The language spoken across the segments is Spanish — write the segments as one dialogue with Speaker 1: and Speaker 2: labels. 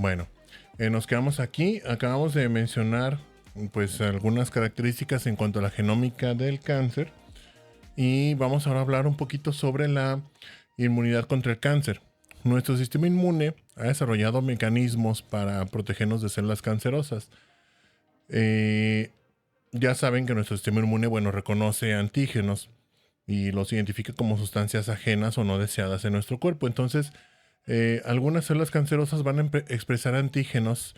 Speaker 1: Bueno, nos quedamos aquí. Acabamos de mencionar pues algunas características en cuanto a la genómica del cáncer y vamos ahora a hablar un poquito sobre la inmunidad contra el cáncer. Nuestro sistema inmune ha desarrollado mecanismos para protegernos de células cancerosas. Ya saben que nuestro sistema inmune, bueno, reconoce antígenos y los identifica como sustancias ajenas o no deseadas en nuestro cuerpo. Entonces, algunas células cancerosas van a expresar antígenos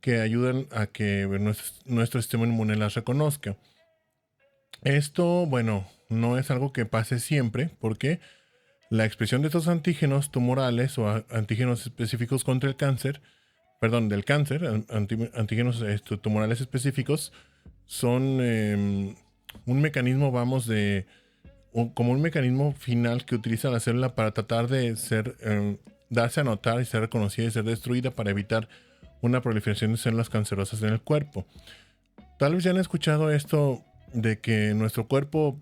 Speaker 1: que ayudan a que nuestro sistema inmune las reconozca. Esto, bueno, no es algo que pase siempre porque la expresión de estos antígenos tumorales o antígenos específicos contra el cáncer, perdón, del cáncer, antígenos tumorales específicos, son un mecanismo, vamos, como un mecanismo final que utiliza la célula para tratar de darse a notar y ser reconocida y ser destruida para evitar una proliferación de células cancerosas en el cuerpo. Tal vez ya han escuchado esto de que nuestro cuerpo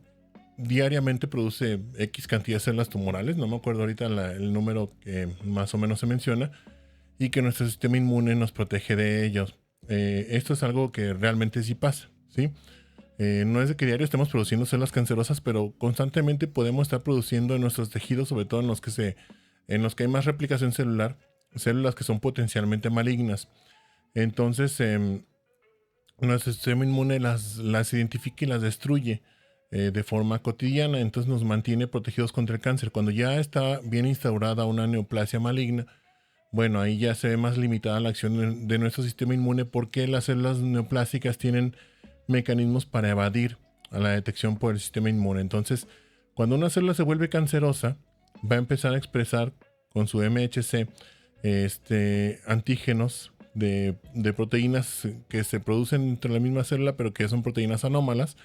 Speaker 1: diariamente produce X cantidad de células tumorales, no me acuerdo ahorita el número que más o menos se menciona, y que nuestro sistema inmune nos protege de ellos. Esto es algo que realmente sí pasa, ¿sí? No es de que diario estemos produciendo células cancerosas, pero constantemente podemos estar produciendo en nuestros tejidos, sobre todo en los que hay más replicación celular, células que son potencialmente malignas. Entonces, nuestro sistema inmune las identifica y las destruye de forma cotidiana, entonces nos mantiene protegidos contra el cáncer. Cuando ya está bien instaurada una neoplasia maligna, bueno, ahí ya se ve más limitada la acción de nuestro sistema inmune porque las células neoplásicas tienen mecanismos para evadir a la detección por el sistema inmune. Entonces, cuando una célula se vuelve cancerosa, va a empezar a expresar con su MHC antígenos de proteínas que se producen entre la misma célula, pero que son proteínas anómalas,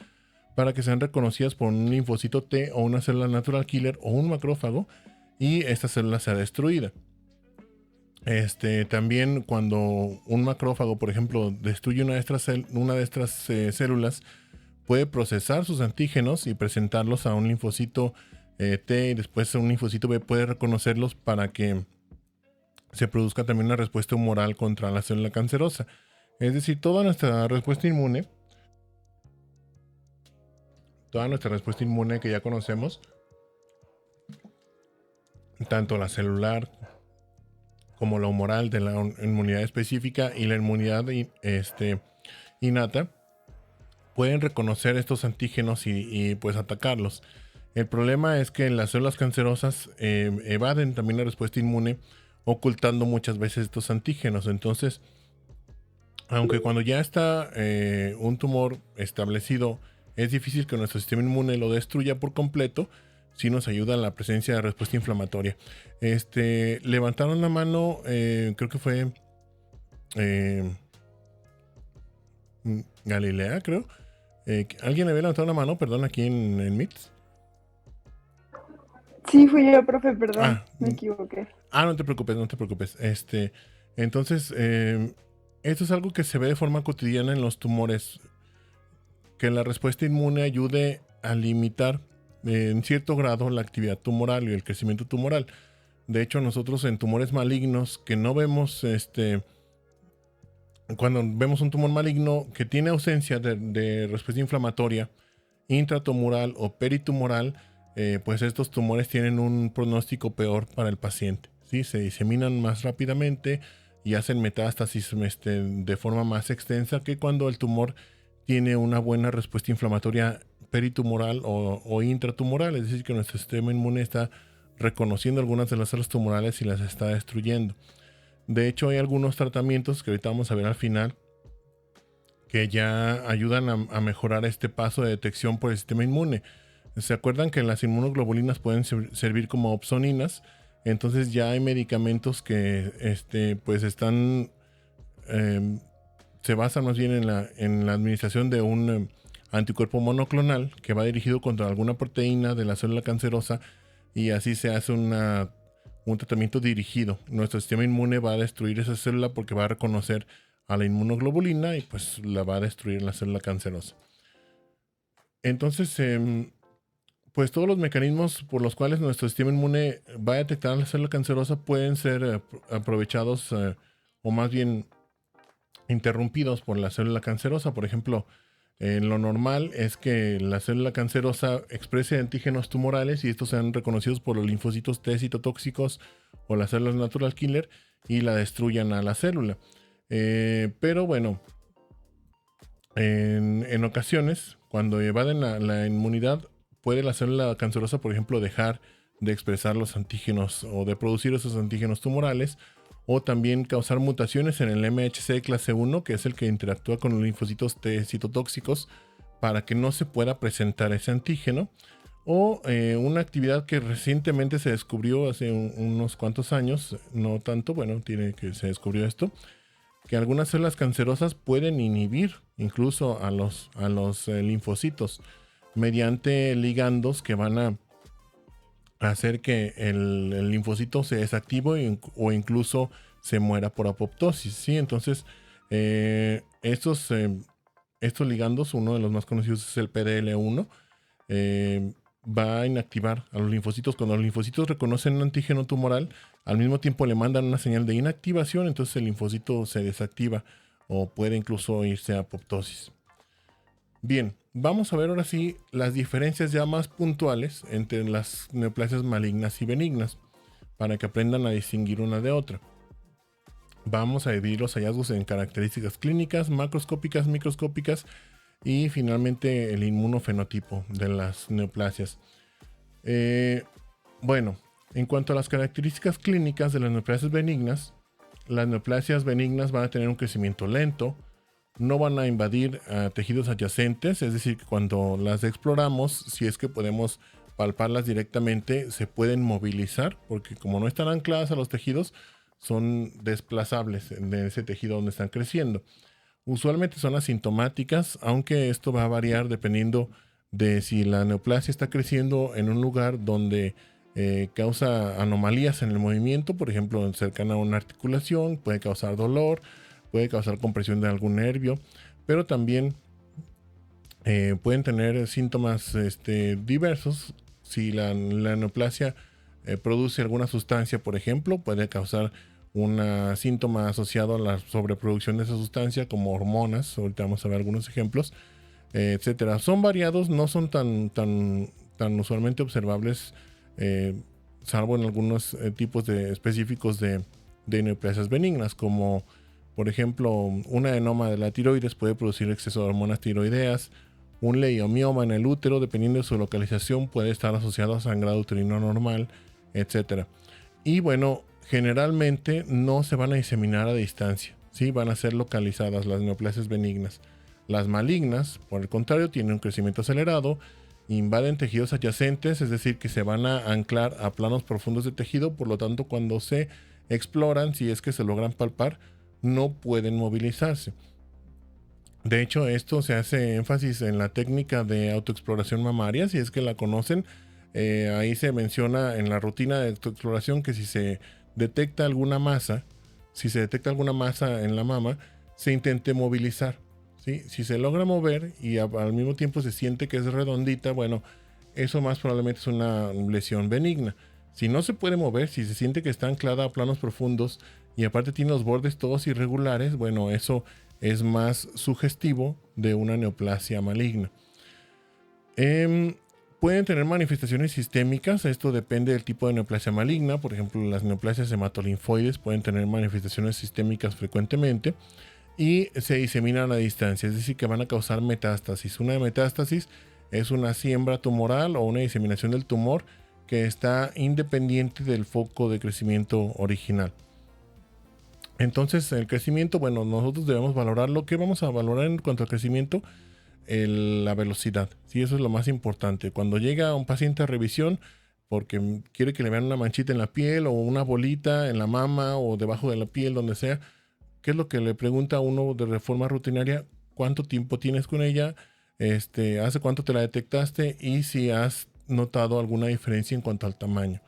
Speaker 1: para que sean reconocidas por un linfocito T o una célula natural killer o un macrófago, y esta célula sea destruida. También cuando un macrófago, por ejemplo, destruye una de estas células, puede procesar sus antígenos y presentarlos a un linfocito T, y después un linfocito B puede reconocerlos para que se produzca también una respuesta humoral contra la célula cancerosa. Es decir, toda nuestra respuesta inmune que ya conocemos, tanto la celular como la humoral de la inmunidad específica y la inmunidad innata, pueden reconocer estos antígenos y pues atacarlos. El problema es que las células cancerosas evaden también la respuesta inmune, ocultando muchas veces estos antígenos. Entonces, aunque cuando ya está un tumor establecido, es difícil que nuestro sistema inmune lo destruya por completo, sí nos ayuda la presencia de respuesta inflamatoria. Levantaron la mano, creo que fue Galilea, creo. ¿Alguien había levantado la mano, perdón, aquí en Meets?
Speaker 2: Sí, fui yo, profe, perdón, me equivoqué.
Speaker 1: No te preocupes, no te preocupes. Entonces, esto es algo que se ve de forma cotidiana en los tumores, que la respuesta inmune ayude a limitar en cierto grado la actividad tumoral y el crecimiento tumoral. De hecho, nosotros en tumores malignos que no vemos, cuando vemos un tumor maligno que tiene ausencia de respuesta inflamatoria intratumoral o peritumoral, pues estos tumores tienen un pronóstico peor para el paciente, ¿sí? Se diseminan más rápidamente y hacen metástasis de forma más extensa que cuando el tumor tiene una buena respuesta inflamatoria peritumoral o intratumoral, es decir, que nuestro sistema inmune está reconociendo algunas de las células tumorales y las está destruyendo. De hecho, hay algunos tratamientos que ahorita vamos a ver al final que ya ayudan a mejorar este paso de detección por el sistema inmune. ¿Se acuerdan que las inmunoglobulinas pueden servir como opsoninas? Entonces ya hay medicamentos que pues están se basan más bien en la administración de un anticuerpo monoclonal que va dirigido contra alguna proteína de la célula cancerosa, y así se hace un tratamiento dirigido. Nuestro sistema inmune va a destruir esa célula porque va a reconocer a la inmunoglobulina y pues la va a destruir la célula cancerosa. Entonces, pues todos los mecanismos por los cuales nuestro sistema inmune va a detectar la célula cancerosa pueden ser aprovechados o más bien interrumpidos por la célula cancerosa. Por ejemplo, lo normal es que la célula cancerosa exprese antígenos tumorales y estos sean reconocidos por los linfocitos T citotóxicos o las células natural killer y la destruyan a la célula. Pero bueno, en ocasiones, cuando evaden la inmunidad, puede la célula cancerosa, por ejemplo, dejar de expresar los antígenos o de producir esos antígenos tumorales, o también causar mutaciones en el MHC clase 1, que es el que interactúa con los linfocitos T citotóxicos, para que no se pueda presentar ese antígeno. O una actividad que recientemente se descubrió hace unos cuantos años, no tanto, bueno, se descubrió esto, que algunas células cancerosas pueden inhibir incluso a los linfocitos mediante ligandos que van a hacer que el linfocito se desactive o incluso se muera por apoptosis, ¿sí? Entonces, estos ligandos, uno de los más conocidos es el PDL1, va a inactivar a los linfocitos. Cuando los linfocitos reconocen un antígeno tumoral, al mismo tiempo le mandan una señal de inactivación, entonces el linfocito se desactiva o puede incluso irse a apoptosis. Bien, vamos a ver ahora sí las diferencias ya más puntuales entre las neoplasias malignas y benignas, para que aprendan a distinguir una de otra. Vamos a dividir los hallazgos en características clínicas, macroscópicas, microscópicas y finalmente el inmunofenotipo de las neoplasias. Bueno, en cuanto a las características clínicas de las neoplasias benignas van a tener un crecimiento lento, no van a invadir tejidos adyacentes, es decir, que cuando las exploramos, si es que podemos palparlas directamente, se pueden movilizar, porque como no están ancladas a los tejidos, son desplazables de ese tejido donde están creciendo. Usualmente son asintomáticas, aunque esto va a variar dependiendo de si la neoplasia está creciendo en un lugar donde causa anomalías en el movimiento, por ejemplo, cercana a una articulación, puede causar dolor, puede causar compresión de algún nervio, pero también pueden tener síntomas diversos. Si la neoplasia produce alguna sustancia, por ejemplo, puede causar un síntoma asociado a la sobreproducción de esa sustancia, como hormonas. Ahorita vamos a ver algunos ejemplos, etcétera. Son variados, no son tan usualmente observables, salvo en algunos tipos específicos de neoplasias benignas, como por ejemplo un adenoma de la tiroides puede producir exceso de hormonas tiroideas. Un leiomioma en el útero, dependiendo de su localización, puede estar asociado a sangrado uterino anormal, etcétera. Y bueno, generalmente no se van a diseminar a distancia, ¿sí? Van a ser localizadas las neoplasias benignas. Las malignas, por el contrario, tienen un crecimiento acelerado, invaden tejidos adyacentes, es decir, que se van a anclar a planos profundos de tejido, por lo tanto, cuando se exploran, si es que se logran palpar, no pueden movilizarse. De hecho, esto se hace énfasis en la técnica de autoexploración mamaria, si es que la conocen. Ahí se menciona en la rutina de autoexploración que si se detecta alguna masa, en la mama, se intente movilizar, ¿sí? Si se logra mover y al mismo tiempo se siente que es redondita, bueno, eso más probablemente es una lesión benigna. Si no se puede mover, si se siente que está anclada a planos profundos y aparte tiene los bordes todos irregulares, bueno, eso es más sugestivo de una neoplasia maligna. Pueden tener manifestaciones sistémicas, esto depende del tipo de neoplasia maligna. Por ejemplo, las neoplasias hematolinfoides pueden tener manifestaciones sistémicas frecuentemente y se diseminan a distancia, es decir, que van a causar metástasis. Una metástasis es una siembra tumoral o una diseminación del tumor que está independiente del foco de crecimiento original. Entonces, el crecimiento, bueno, nosotros debemos valorar lo que vamos a valorar en cuanto al crecimiento, la velocidad. Sí, eso es lo más importante. Cuando llega un paciente a revisión porque quiere que le vean una manchita en la piel o una bolita en la mama o debajo de la piel, donde sea, ¿qué es lo que le pregunta a uno de forma rutinaria? ¿Cuánto tiempo tienes con ella? ¿Hace cuánto te la detectaste? Y si has notado alguna diferencia en cuanto al tamaño.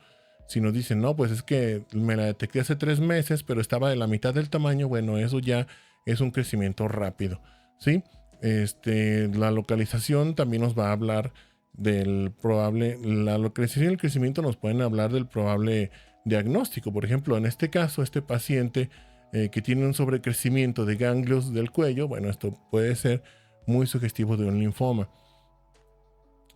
Speaker 1: Si nos dicen, no, pues es que me la detecté hace 3 meses, pero estaba de la mitad del tamaño, bueno, eso ya es un crecimiento rápido, ¿sí? La localización también nos va a hablar del probable, la localización y el crecimiento nos pueden hablar del probable diagnóstico. Por ejemplo, en este caso, este paciente que tiene un sobrecrecimiento de ganglios del cuello, bueno, esto puede ser muy sugestivo de un linfoma.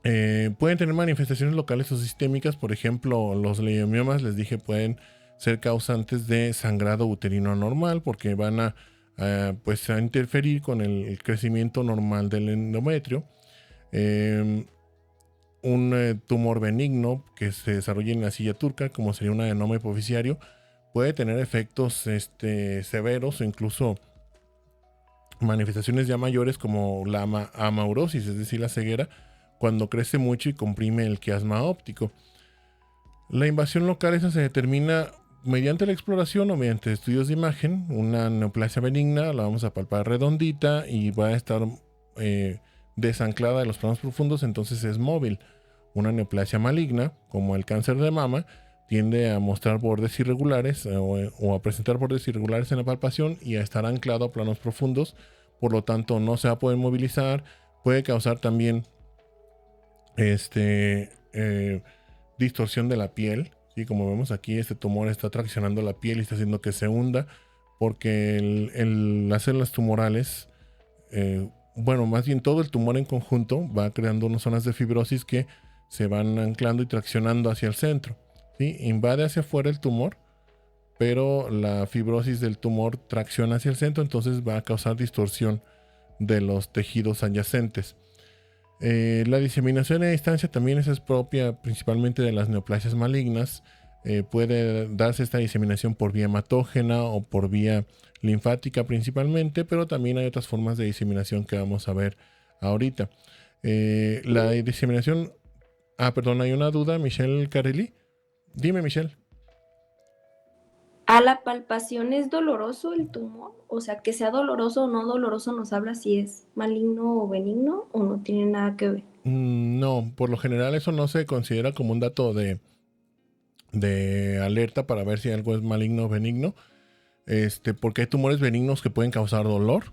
Speaker 1: Pueden tener manifestaciones locales o sistémicas, por ejemplo, los leiomiomas, les dije, pueden ser causantes de sangrado uterino anormal porque van a interferir con el crecimiento normal del endometrio. Un tumor benigno que se desarrolla en la silla turca, como sería un adenoma hipoficiario, puede tener efectos severos o incluso manifestaciones ya mayores como la amaurosis, es decir, la ceguera, cuando crece mucho y comprime el quiasma óptico. La invasión local esa se determina mediante la exploración o mediante estudios de imagen. Una neoplasia benigna la vamos a palpar redondita y va a estar desanclada de los planos profundos, entonces es móvil. Una neoplasia maligna, como el cáncer de mama, tiende a mostrar bordes irregulares o a presentar bordes irregulares en la palpación y a estar anclado a planos profundos, por lo tanto no se va a poder movilizar. Puede causar también distorsión de la piel, ¿sí? Como vemos aquí, este tumor está traccionando la piel y está haciendo que se hunda porque las células tumorales, más bien todo el tumor en conjunto va creando unas zonas de fibrosis que se van anclando y traccionando hacia el centro, ¿sí? Invade hacia afuera el tumor, pero la fibrosis del tumor tracciona hacia el centro, entonces va a causar distorsión de los tejidos adyacentes. La diseminación a distancia también es propia principalmente de las neoplasias malignas. Puede darse esta diseminación por vía hematógena o por vía linfática principalmente, pero también hay otras formas de diseminación que vamos a ver ahorita. La diseminación... perdón, hay una duda, Michelle Carelli. Dime, Michelle.
Speaker 3: ¿A la palpación es doloroso el tumor? O sea, que sea doloroso o no doloroso nos habla si es maligno o benigno o no tiene nada que ver.
Speaker 1: No, por lo general eso no se considera como un dato de alerta para ver si algo es maligno o benigno. Porque hay tumores benignos que pueden causar dolor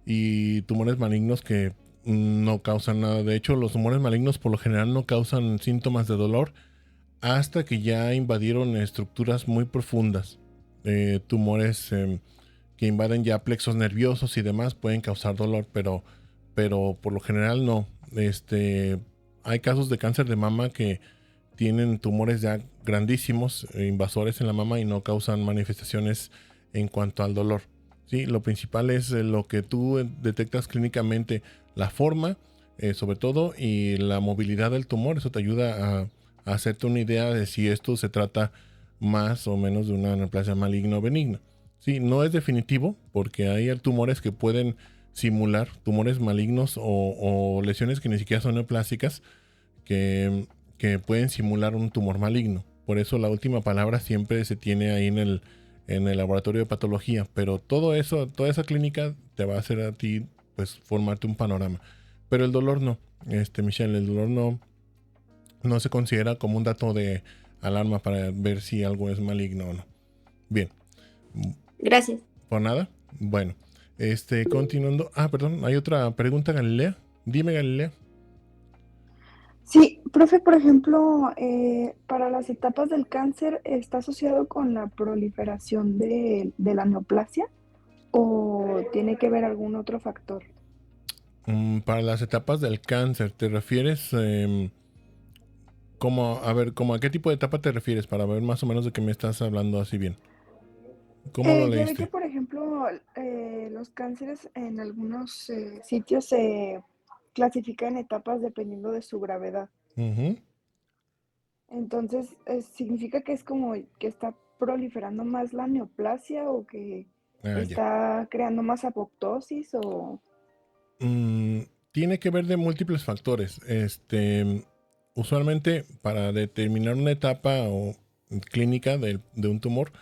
Speaker 1: y tumores malignos que no causan nada. De hecho, los tumores malignos por lo general no causan síntomas de dolor hasta que ya invadieron estructuras muy profundas. Tumores que invaden ya plexos nerviosos y demás pueden causar dolor, pero por lo general no. Hay casos de cáncer de mama que tienen tumores ya grandísimos, invasores en la mama y no causan manifestaciones en cuanto al dolor. ¿Sí? Lo principal es lo que tú detectas clínicamente, la forma, sobre todo, y la movilidad del tumor. Eso te ayuda a hacerte una idea de si esto se trata más o menos de una neoplasia maligna o benigna. Sí, no es definitivo porque hay tumores que pueden simular tumores malignos o lesiones que ni siquiera son neoplásicas que pueden simular un tumor maligno. Por eso la última palabra siempre se tiene ahí en el laboratorio de patología, pero todo eso, toda esa clínica te va a hacer a ti pues formarte un panorama. Pero el dolor no, Michelle, el dolor no se considera como un dato de alarma para ver si algo es maligno o no. Bien.
Speaker 3: Gracias.
Speaker 1: Por nada. Bueno, continuando. Perdón, hay otra pregunta, Galilea. Dime, Galilea.
Speaker 2: Sí, profe, por ejemplo, para las etapas del cáncer, ¿está asociado con la proliferación de la neoplasia o tiene que ver algún otro factor?
Speaker 1: Para las etapas del cáncer, ¿te refieres como a qué tipo de etapa te refieres para ver más o menos de qué me estás hablando así bien? ¿Cómo lo
Speaker 2: Ya ve que,
Speaker 1: leíste?
Speaker 2: por ejemplo, los cánceres en algunos sitios se clasifican en etapas dependiendo de su gravedad.
Speaker 1: Ujú.
Speaker 2: Entonces, ¿significa que es como que está proliferando más la neoplasia o que
Speaker 1: Ya.
Speaker 2: está creando más apoptosis o...?
Speaker 1: Tiene que ver de múltiples factores. Usualmente para determinar una etapa clínica de un tumor,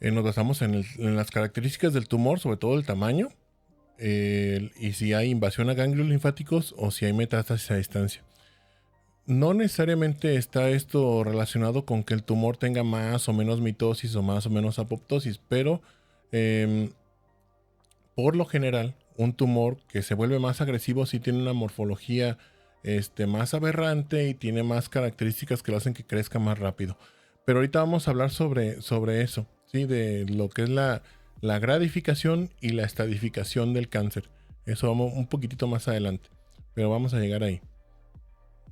Speaker 1: nos basamos en las características del tumor, sobre todo el tamaño, y si hay invasión a ganglios linfáticos o si hay metástasis a distancia. No necesariamente está esto relacionado con que el tumor tenga más o menos mitosis o más o menos apoptosis, pero por lo general, un tumor que se vuelve más agresivo sí tiene una morfología más aberrante y tiene más características que lo hacen que crezca más rápido. Pero ahorita vamos a hablar sobre eso. ¿sí? De lo que es la gradificación y la estadificación del cáncer. Eso vamos un poquitito más adelante, pero vamos a llegar ahí.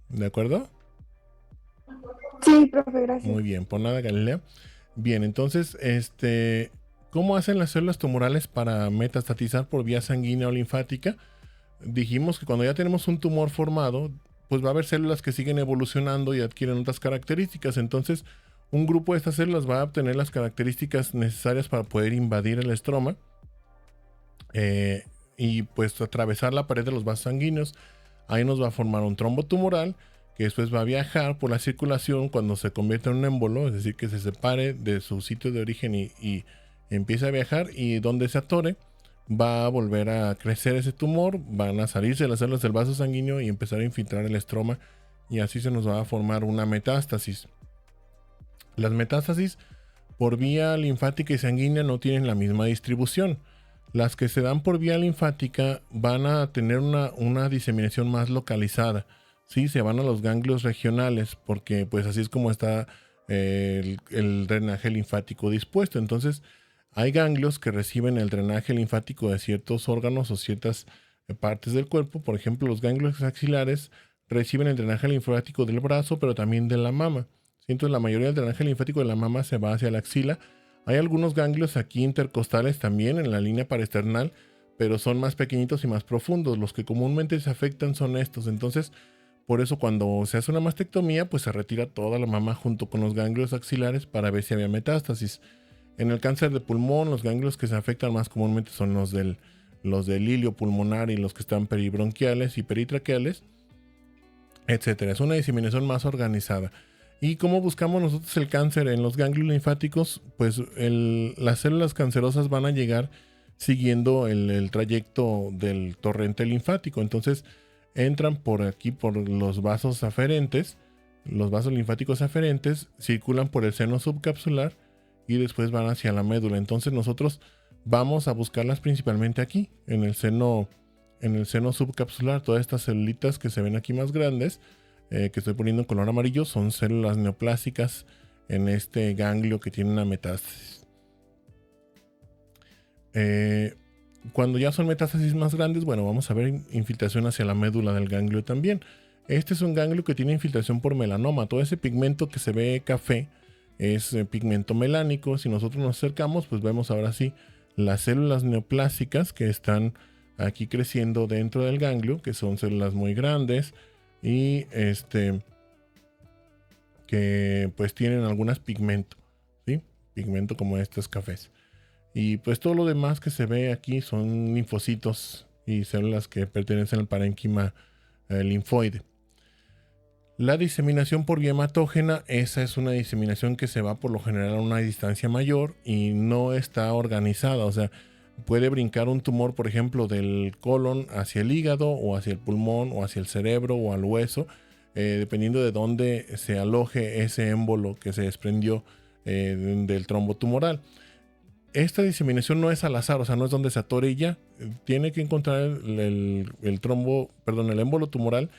Speaker 1: ¿De acuerdo?
Speaker 2: Sí, profe, gracias.
Speaker 1: Muy bien, por nada, Galilea. Bien, entonces, ¿cómo hacen las células tumorales para metastatizar por vía sanguínea o linfática? Dijimos que cuando ya tenemos un tumor formado, pues va a haber células que siguen evolucionando y adquieren otras características. Entonces, un grupo de estas células va a obtener las características necesarias para poder invadir el estroma y pues atravesar la pared de los vasos sanguíneos. Ahí nos va a formar un trombo tumoral que después va a viajar por la circulación cuando se convierte en un émbolo, es decir, que se separe de su sitio de origen y empieza a viajar, y donde se atore va a volver a crecer ese tumor, van a salirse las células del vaso sanguíneo y empezar a infiltrar el estroma, y así se nos va a formar una metástasis. Las metástasis por vía linfática y sanguínea no tienen la misma distribución. Las que se dan por vía linfática van a tener una diseminación más localizada. Sí, se van a los ganglios regionales, porque pues así es como está el drenaje linfático dispuesto. Entonces, hay ganglios que reciben el drenaje linfático de ciertos órganos o ciertas partes del cuerpo. Por ejemplo, los ganglios axilares reciben el drenaje linfático del brazo, pero también de la mama. ¿Sí? Entonces, la mayoría del drenaje linfático de la mama se va hacia la axila. Hay algunos ganglios aquí intercostales también en la línea paraesternal, pero son más pequeñitos y más profundos. Los que comúnmente se afectan son estos. Entonces, por eso cuando se hace una mastectomía, pues se retira toda la mama junto con los ganglios axilares para ver si había metástasis. En el cáncer de pulmón, los ganglios que se afectan más comúnmente son los del hilio pulmonar y los que están peribronquiales y peritraqueales, etcétera. Es una diseminación más organizada. ¿Y cómo buscamos nosotros el cáncer en los ganglios linfáticos? Pues las células cancerosas van a llegar siguiendo el trayecto del torrente linfático. Entonces entran por aquí, por los vasos aferentes, los vasos linfáticos aferentes, circulan por el seno subcapsular y después van hacia la médula. Entonces nosotros vamos a buscarlas principalmente aquí, en el seno subcapsular. Todas estas celulitas que se ven aquí más grandes, que estoy poniendo en color amarillo, son células neoplásicas en este ganglio que tiene una metástasis. Cuando ya son metástasis más grandes, bueno, vamos a ver infiltración hacia la médula del ganglio también. Este es un ganglio que tiene infiltración por melanoma. Todo ese pigmento que se ve café es pigmento melánico. Si nosotros nos acercamos, pues vemos ahora sí las células neoplásicas que están aquí creciendo dentro del ganglio, que son células muy grandes y que pues tienen algunas pigmento, ¿sí? Pigmento como estos cafés. Y pues todo lo demás que se ve aquí son linfocitos y células que pertenecen al parénquima linfoide. La diseminación por vía hematógena, esa es una diseminación que se va por lo general a una distancia mayor y no está organizada. O sea, puede brincar un tumor, por ejemplo, del colon hacia el hígado o hacia el pulmón o hacia el cerebro o al hueso, dependiendo de dónde se aloje ese émbolo que se desprendió del trombo tumoral. Esta diseminación no es al azar, o sea, no es donde se atore y ya. Tiene que encontrar el émbolo tumoral.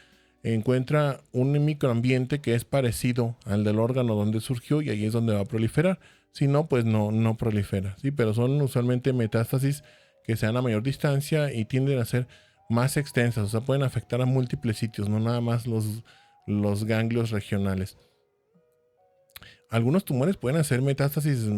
Speaker 1: Encuentra un microambiente que es parecido al del órgano donde surgió y ahí es donde va a proliferar. Si no, pues no prolifera, ¿sí? Pero son usualmente metástasis que se dan a mayor distancia y tienden a ser más extensas, o sea, pueden afectar a múltiples sitios, no nada más los ganglios regionales. Algunos tumores pueden hacer metástasis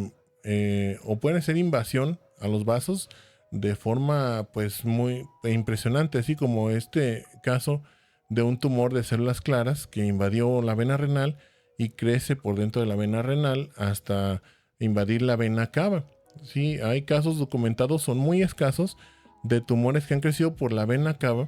Speaker 1: o pueden hacer invasión a los vasos de forma pues muy impresionante, así como este caso de un tumor de células claras que invadió la vena renal y crece por dentro de la vena renal hasta invadir la vena cava. Sí, hay casos documentados, son muy escasos, de tumores que han crecido por la vena cava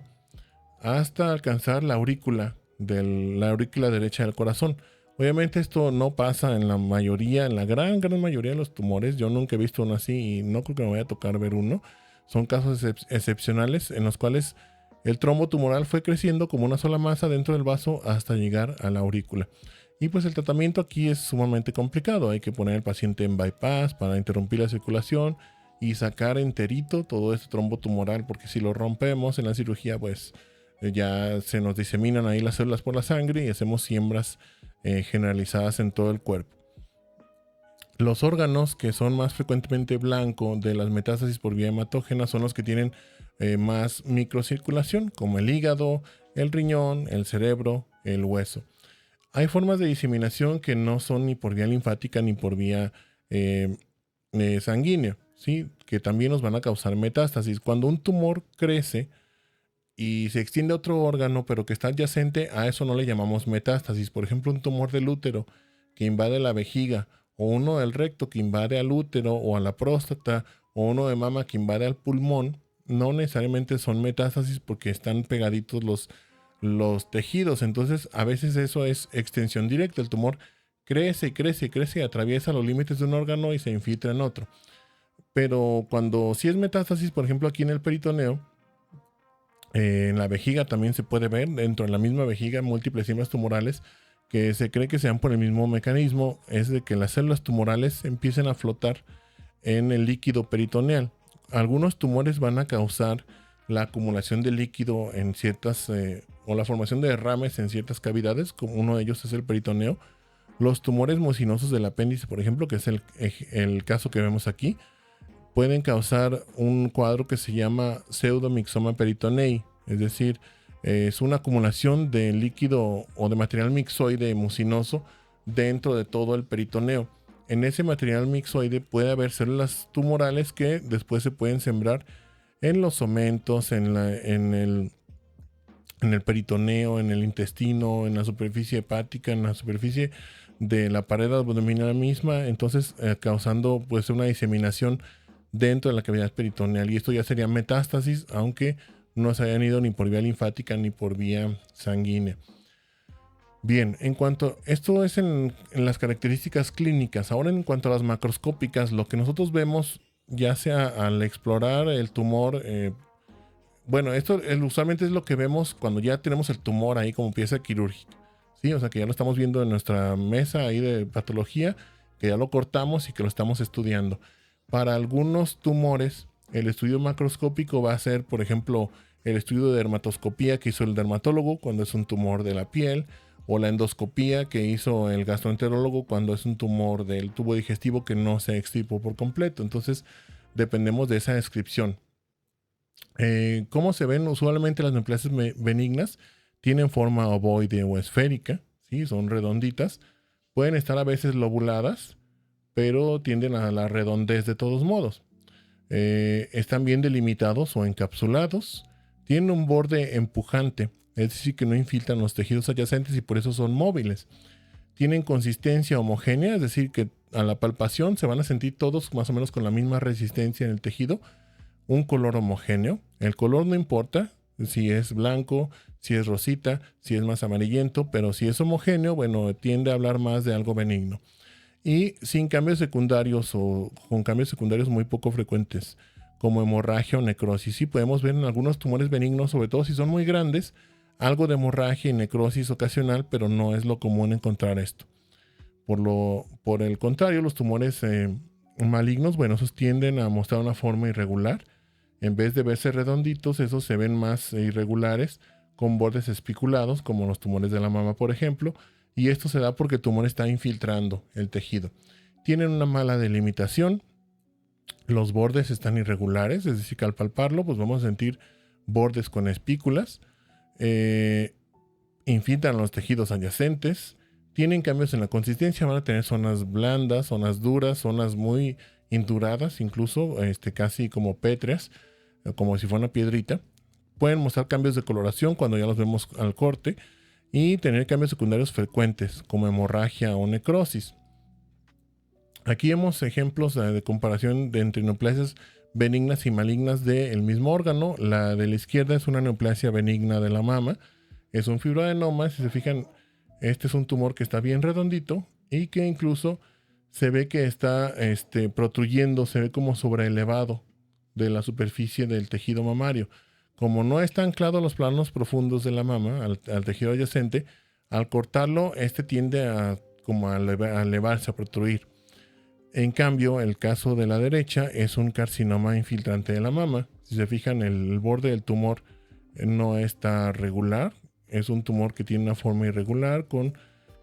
Speaker 1: hasta alcanzar la aurícula derecha del corazón. Obviamente esto no pasa en la mayoría, en la gran mayoría de los tumores. Yo nunca he visto uno así y no creo que me vaya a tocar ver uno. Son casos excepcionales en los cuales el trombo tumoral fue creciendo como una sola masa dentro del vaso hasta llegar a la aurícula. Y pues el tratamiento aquí es sumamente complicado. Hay que poner al paciente en bypass para interrumpir la circulación y sacar enterito todo este trombo tumoral, porque si lo rompemos en la cirugía, pues ya se nos diseminan ahí las células por la sangre y hacemos siembras generalizadas en todo el cuerpo. Los órganos que son más frecuentemente blanco de las metástasis por vía hematógena son los que tienen más microcirculación, como el hígado, el riñón, el cerebro, el hueso. Hay formas de diseminación que no son ni por vía linfática ni por vía eh, sanguínea, ¿sí? Que también nos van a causar metástasis. Cuando un tumor crece y se extiende a otro órgano, pero que está adyacente, a eso no le llamamos metástasis. Por ejemplo, un tumor del útero que invade la vejiga, o uno del recto que invade al útero o a la próstata, o uno de mama que invade al pulmón, no necesariamente son metástasis porque están pegaditos los tejidos. Entonces, a veces eso es extensión directa. El tumor crece, crece, crece, atraviesa los límites de un órgano y se infiltra en otro. Pero cuando sí es metástasis, por ejemplo, aquí en el peritoneo, en la vejiga también se puede ver, dentro de la misma vejiga, múltiples células tumorales que se cree que sean por el mismo mecanismo, es de que las células tumorales empiecen a flotar en el líquido peritoneal. Algunos tumores van a causar la acumulación de líquido en ciertas, o la formación de derrames en ciertas cavidades, como uno de ellos es el peritoneo. Los tumores mucinosos del apéndice, por ejemplo, que es el caso que vemos aquí, pueden causar un cuadro que se llama pseudomixoma peritonei, es decir, es una acumulación de líquido o de material mixoide mucinoso dentro de todo el peritoneo. En ese material mixoide puede haber células tumorales que después se pueden sembrar en los omentos, en el peritoneo, en el intestino, en la superficie hepática, en la superficie de la pared abdominal misma, entonces causando pues una diseminación dentro de la cavidad peritoneal, y esto ya sería metástasis, aunque no se hayan ido ni por vía linfática ni por vía sanguínea. Bien, en cuanto esto es en las características clínicas. Ahora, en cuanto a las macroscópicas, lo que nosotros vemos, ya sea al explorar el tumor, bueno, esto usualmente es lo que vemos cuando ya tenemos el tumor ahí como pieza quirúrgica, ¿sí? O sea, que ya lo estamos viendo en nuestra mesa ahí de patología, que ya lo cortamos y que lo estamos estudiando. Para algunos tumores, el estudio macroscópico va a ser, por ejemplo, el estudio de dermatoscopía que hizo el dermatólogo cuando es un tumor de la piel, o la endoscopía que hizo el gastroenterólogo cuando es un tumor del tubo digestivo que no se extirpó por completo. Entonces, dependemos de esa descripción. ¿Cómo se ven usualmente las neoplasias benignas? Tienen forma ovoide o esférica, ¿sí? Son redonditas. Pueden estar a veces lobuladas, pero tienden a la redondez de todos modos. Están bien delimitados o encapsulados. Tienen un borde empujante, es decir, que no infiltran los tejidos adyacentes y por eso son móviles. Tienen consistencia homogénea, es decir, que a la palpación se van a sentir todos más o menos con la misma resistencia en el tejido. Un color homogéneo. El color no importa si es blanco, si es rosita, si es más amarillento, pero si es homogéneo, bueno, tiende a hablar más de algo benigno. Y sin cambios secundarios o con cambios secundarios muy poco frecuentes, como hemorragia o necrosis. Sí podemos ver en algunos tumores benignos, sobre todo si son muy grandes, algo de hemorragia y necrosis ocasional, pero no es lo común encontrar esto. Por el contrario, los tumores malignos, bueno, esos tienden a mostrar una forma irregular. En vez de verse redonditos, esos se ven más irregulares, con bordes espiculados, como los tumores de la mama, por ejemplo, y esto se da porque el tumor está infiltrando el tejido. Tienen una mala delimitación, los bordes están irregulares, es decir, que al palparlo, pues vamos a sentir bordes con espículas, infiltran los tejidos adyacentes, tienen cambios en la consistencia, van a tener zonas blandas, zonas duras, zonas muy induradas, incluso casi como pétreas, como si fuera una piedrita. Pueden mostrar cambios de coloración cuando ya los vemos al corte y tener cambios secundarios frecuentes como hemorragia o necrosis. Aquí vemos ejemplos de comparación de entre neoplasias benignas y malignas del mismo órgano. La de la izquierda es una neoplasia benigna de la mama, es un fibroadenoma. Si se fijan, este es un tumor que está bien redondito y que incluso se ve que está protruyendo, se ve como sobreelevado de la superficie del tejido mamario. Como no está anclado a los planos profundos de la mama, al tejido adyacente, al cortarlo, tiende a elevarse, a protruir. En cambio, el caso de la derecha es un carcinoma infiltrante de la mama. Si se fijan, el borde del tumor no está regular. Es un tumor que tiene una forma irregular con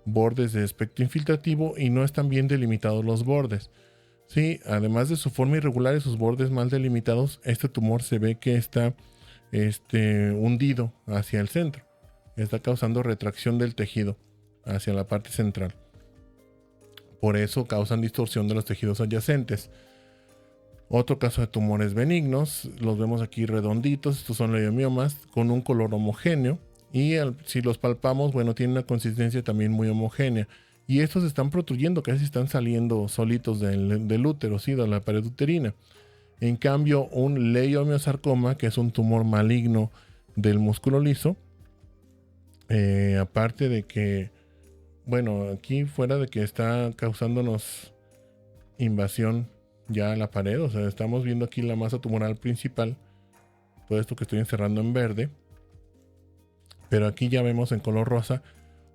Speaker 1: bordes de aspecto infiltrativo y no están bien delimitados los bordes. Sí, además de su forma irregular y sus bordes mal delimitados, este tumor se ve que está hundido hacia el centro. Está causando retracción del tejido hacia la parte central. Por eso causan distorsión de los tejidos adyacentes. Otro caso de tumores benignos, los vemos aquí redonditos, estos son leiomiomas con un color homogéneo y si los palpamos, bueno, tienen una consistencia también muy homogénea y estos están protruyendo, casi están saliendo solitos del útero, ¿sí? De la pared uterina. En cambio, un leiomiosarcoma, que es un tumor maligno del músculo liso, aparte de que, bueno, aquí fuera de que está causándonos invasión ya a la pared, o sea, estamos viendo aquí la masa tumoral principal, todo esto que estoy encerrando en verde, pero aquí ya vemos en color rosa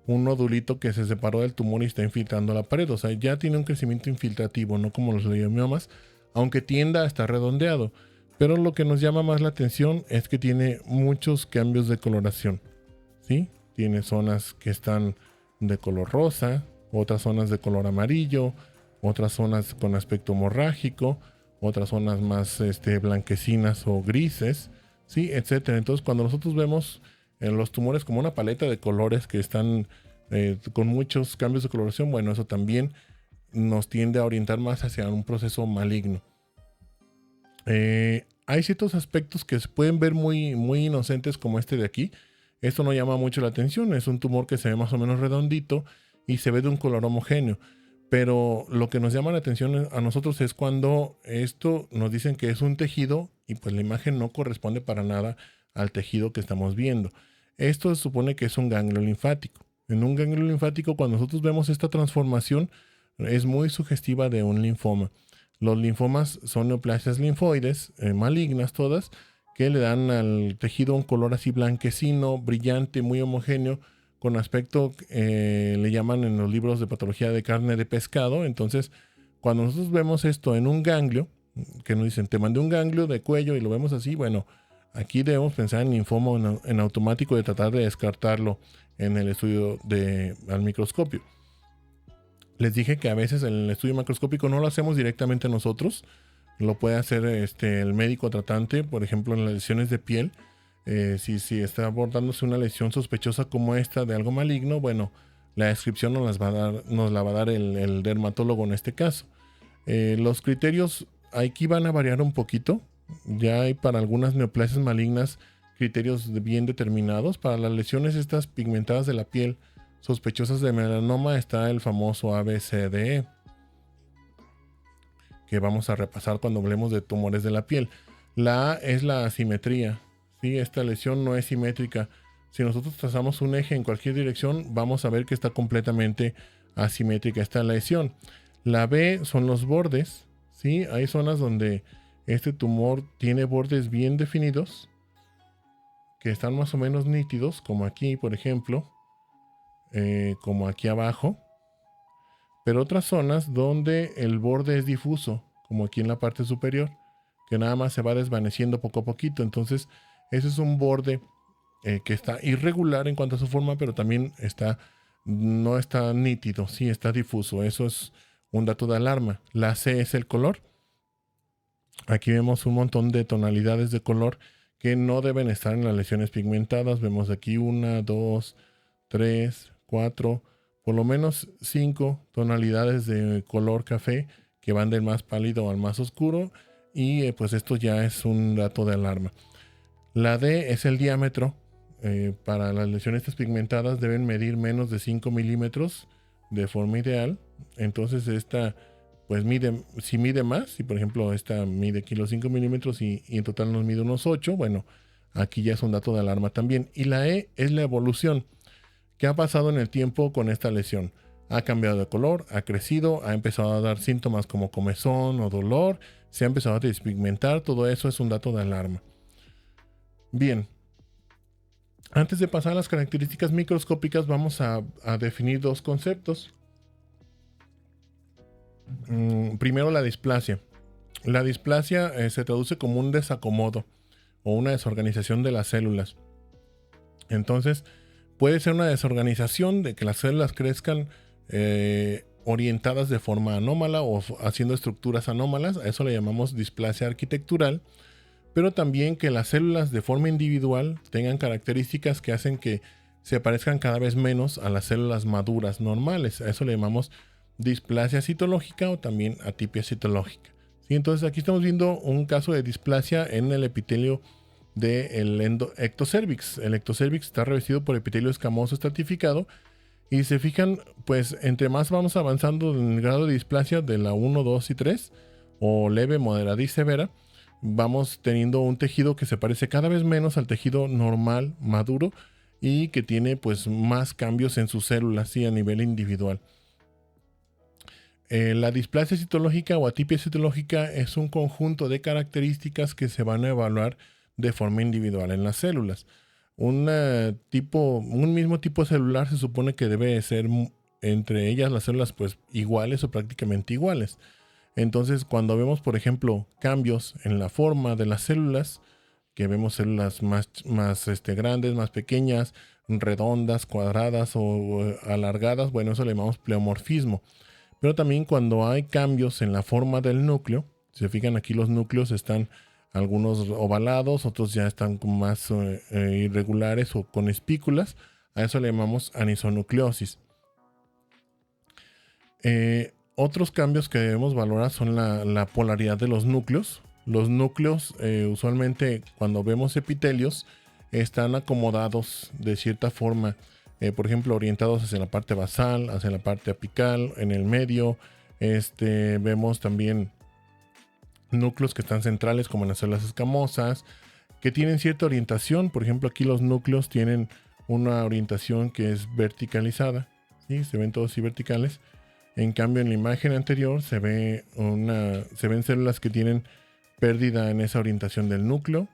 Speaker 1: un nodulito que se separó del tumor y está infiltrando la pared, o sea, ya tiene un crecimiento infiltrativo, no como los leiomiomas, aunque tienda a estar redondeado, pero lo que nos llama más la atención es que tiene muchos cambios de coloración, ¿sí? Tiene zonas que están de color rosa, otras zonas de color amarillo, otras zonas con aspecto hemorrágico, otras zonas más blanquecinas o grises, ¿sí? Etcétera. Entonces, cuando nosotros vemos los tumores como una paleta de colores que están con muchos cambios de coloración, bueno, eso también nos tiende a orientar más hacia un proceso maligno. Hay ciertos aspectos que se pueden ver muy, muy inocentes, como este de aquí. Esto no llama mucho la atención, es un tumor que se ve más o menos redondito y se ve de un color homogéneo. Pero lo que nos llama la atención a nosotros es cuando esto nos dicen que es un tejido y pues la imagen no corresponde para nada al tejido que estamos viendo. Esto se supone que es un ganglio linfático. En un ganglio linfático, cuando nosotros vemos esta transformación, es muy sugestiva de un linfoma. Los linfomas son neoplasias linfoides, malignas todas, que le dan al tejido un color así blanquecino, brillante, muy homogéneo, con aspecto, le llaman en los libros de patología de carne de pescado. Entonces, cuando nosotros vemos esto en un ganglio, que nos dicen, te mandé un ganglio de cuello y lo vemos así, bueno, aquí debemos pensar en linfoma en automático de tratar de descartarlo en el estudio al microscopio. Les dije que a veces en el estudio macroscópico no lo hacemos directamente nosotros, lo puede hacer el médico tratante, por ejemplo en las lesiones de piel. Si está abordándose una lesión sospechosa como esta de algo maligno, bueno, la descripción nos la va a dar el dermatólogo en este caso. Los criterios aquí van a variar un poquito. Ya hay para algunas neoplasias malignas criterios bien determinados. Para las lesiones estas pigmentadas de la piel sospechosas de melanoma está el famoso ABCDE, que vamos a repasar cuando hablemos de tumores de la piel. La A es la asimetría. ¿Sí? Esta lesión no es simétrica. Si nosotros trazamos un eje en cualquier dirección, vamos a ver que está completamente asimétrica esta lesión. La B son los bordes. ¿Sí? Hay zonas donde este tumor tiene bordes bien definidos, que están más o menos nítidos, como aquí, por ejemplo, como aquí abajo. Pero otras zonas donde el borde es difuso, como aquí en la parte superior, que nada más se va desvaneciendo poco a poquito. Entonces, ese es un borde que está irregular en cuanto a su forma, pero también no está nítido, sí está difuso. Eso es un dato de alarma. La C es el color. Aquí vemos un montón de tonalidades de color que no deben estar en las lesiones pigmentadas. Vemos aquí 1, 2, 3, 4, por lo menos 5 tonalidades de color café que van del más pálido al más oscuro, y pues esto ya es un dato de alarma. La D es el diámetro. Para las lesiones pigmentadas deben medir menos de 5 milímetros de forma ideal. Entonces esta pues si mide más, si por ejemplo esta mide aquí los 5 milímetros y en total nos mide unos 8, bueno, aquí ya es un dato de alarma también. Y la E es la evolución. ¿Qué ha pasado en el tiempo con esta lesión? Ha cambiado de color, ha crecido, ha empezado a dar síntomas como comezón o dolor, se ha empezado a despigmentar. Todo eso es un dato de alarma. Bien, antes de pasar a las características microscópicas, vamos a definir dos conceptos. Primero, la displasia. La displasia se traduce como un desacomodo o una desorganización de las células. Entonces, Puede ser una desorganización de que las células crezcan orientadas de forma anómala o haciendo estructuras anómalas. A eso le llamamos displasia arquitectural. Pero también que las células de forma individual tengan características que hacen que se parezcan cada vez menos a las células maduras normales. A eso le llamamos displasia citológica o también atipia citológica. ¿Sí? Entonces aquí estamos viendo un caso de displasia en el epitelio del ectocervix. El ectocervix está revestido por epitelio escamoso estratificado. Y se fijan, pues entre más vamos avanzando en el grado de displasia de la 1, 2 y 3, o leve, moderada y severa, vamos teniendo un tejido que se parece cada vez menos al tejido normal, maduro, y que tiene pues más cambios en sus células, ¿sí? A nivel individual. La displasia citológica o atipia citológica es un conjunto de características que se van a evaluar de forma individual en las células. Un mismo tipo celular se supone que debe ser entre ellas las células pues iguales o prácticamente iguales. Entonces cuando vemos por ejemplo cambios en la forma de las células, que vemos células más grandes, más pequeñas, redondas, cuadradas o alargadas, bueno, eso le llamamos pleomorfismo. Pero también cuando hay cambios en la forma del núcleo, si se fijan aquí los núcleos están algunos ovalados, otros ya están más irregulares o con espículas. A eso le llamamos anisonucleosis. Otros cambios que debemos valorar son la polaridad de los núcleos. Los núcleos, usualmente cuando vemos epitelios, están acomodados de cierta forma. Por ejemplo, orientados hacia la parte basal, hacia la parte apical, en el medio. Vemos también núcleos que están centrales como en las células escamosas, que tienen cierta orientación. Por ejemplo, aquí los núcleos tienen una orientación que es verticalizada, ¿sí? Se ven todos así verticales. En cambio, en la imagen anterior se ven células que tienen pérdida en esa orientación del núcleo.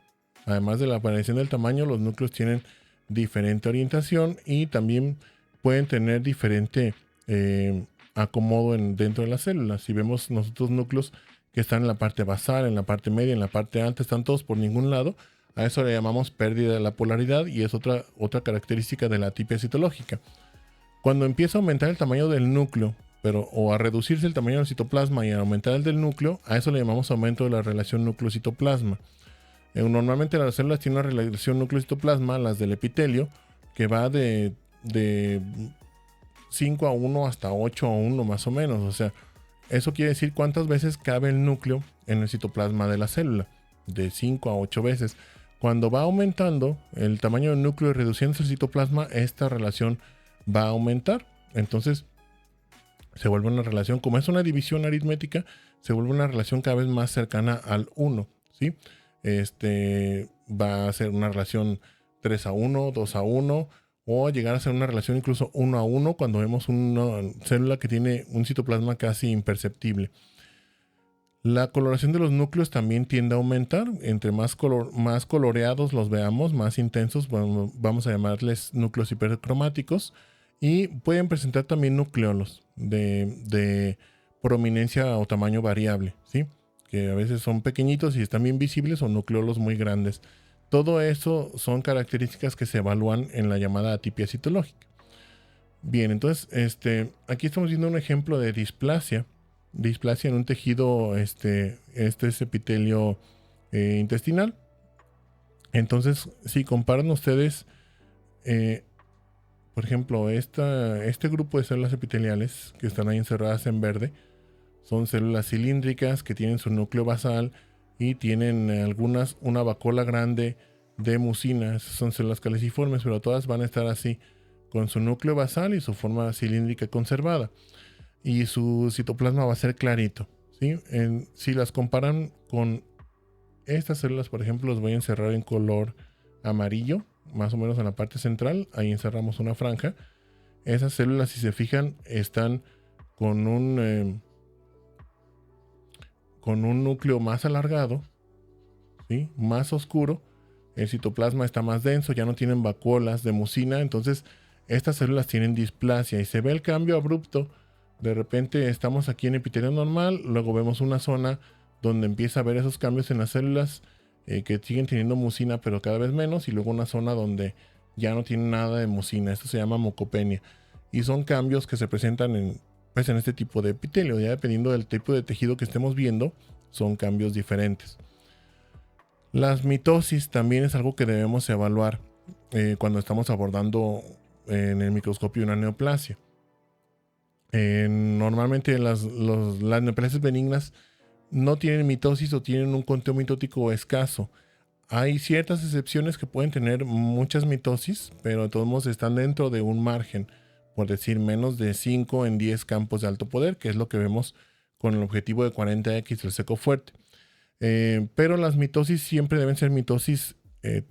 Speaker 1: Además de la variación del tamaño, los núcleos tienen diferente orientación y también pueden tener diferente acomodo dentro de las células. Si vemos nosotros núcleos que están en la parte basal, en la parte media, en la parte alta, están todos por ningún lado, a eso le llamamos pérdida de la polaridad y es otra característica de la atipia citológica. Cuando empieza a aumentar el tamaño del núcleo, o a reducirse el tamaño del citoplasma y a aumentar el del núcleo, a eso le llamamos aumento de la relación núcleo-citoplasma. Normalmente las células tienen una relación núcleo-citoplasma, las del epitelio, que va de 5 a 1 hasta 8 a 1 más o menos. O sea, eso quiere decir cuántas veces cabe el núcleo en el citoplasma de la célula, de 5 a 8 veces. Cuando va aumentando el tamaño del núcleo y reduciendo el citoplasma, esta relación va a aumentar. Entonces se vuelve una relación, como es una división aritmética, se vuelve una relación cada vez más cercana al 1, ¿sí? Va a ser una relación 3 a 1, 2 a 1, o llegar a ser una relación incluso 1 a 1 cuando vemos una célula que tiene un citoplasma casi imperceptible. La coloración de los núcleos también tiende a aumentar. Entre más coloreados los veamos, más intensos, bueno, vamos a llamarles núcleos hipercromáticos. Y pueden presentar también nucleolos de prominencia o tamaño variable, ¿sí? Que a veces son pequeñitos y están bien visibles, o nucleolos muy grandes. Todo eso son características que se evalúan en la llamada atipia citológica. Bien, entonces aquí estamos viendo un ejemplo de displasia en un tejido, este es epitelio intestinal. Entonces, si comparan ustedes, por ejemplo, este grupo de células epiteliales que están ahí encerradas en verde, son células cilíndricas que tienen su núcleo basal y tienen algunas una vacuola grande de mucina. Esas son células caliciformes, pero todas van a estar así, con su núcleo basal y su forma cilíndrica conservada. Y su citoplasma va a ser clarito, ¿sí? Si las comparan con estas células, por ejemplo, las voy a encerrar en color amarillo, más o menos en la parte central. Ahí encerramos una franja. Esas células, si se fijan, están con un núcleo más alargado, ¿sí? Más oscuro. El citoplasma está más denso, ya no tienen vacuolas de mucina. Entonces estas células tienen displasia y se ve el cambio abrupto. De repente estamos aquí en epitelio normal, luego vemos una zona donde empieza a haber esos cambios en las células que siguen teniendo mucina pero cada vez menos, y luego una zona donde ya no tiene nada de mucina. Esto se llama mucopenia. Y son cambios que se presentan en este tipo de epitelio. Ya dependiendo del tipo de tejido que estemos viendo, son cambios diferentes. Las mitosis también es algo que debemos evaluar cuando estamos abordando en el microscopio una neoplasia. Normalmente las neoplasias benignas no tienen mitosis o tienen un conteo mitótico escaso. Hay ciertas excepciones que pueden tener muchas mitosis, pero de todos modos están dentro de un margen, por decir menos de 5 en 10 campos de alto poder, que es lo que vemos con el objetivo de 40X del seco fuerte. Pero las mitosis siempre deben ser mitosis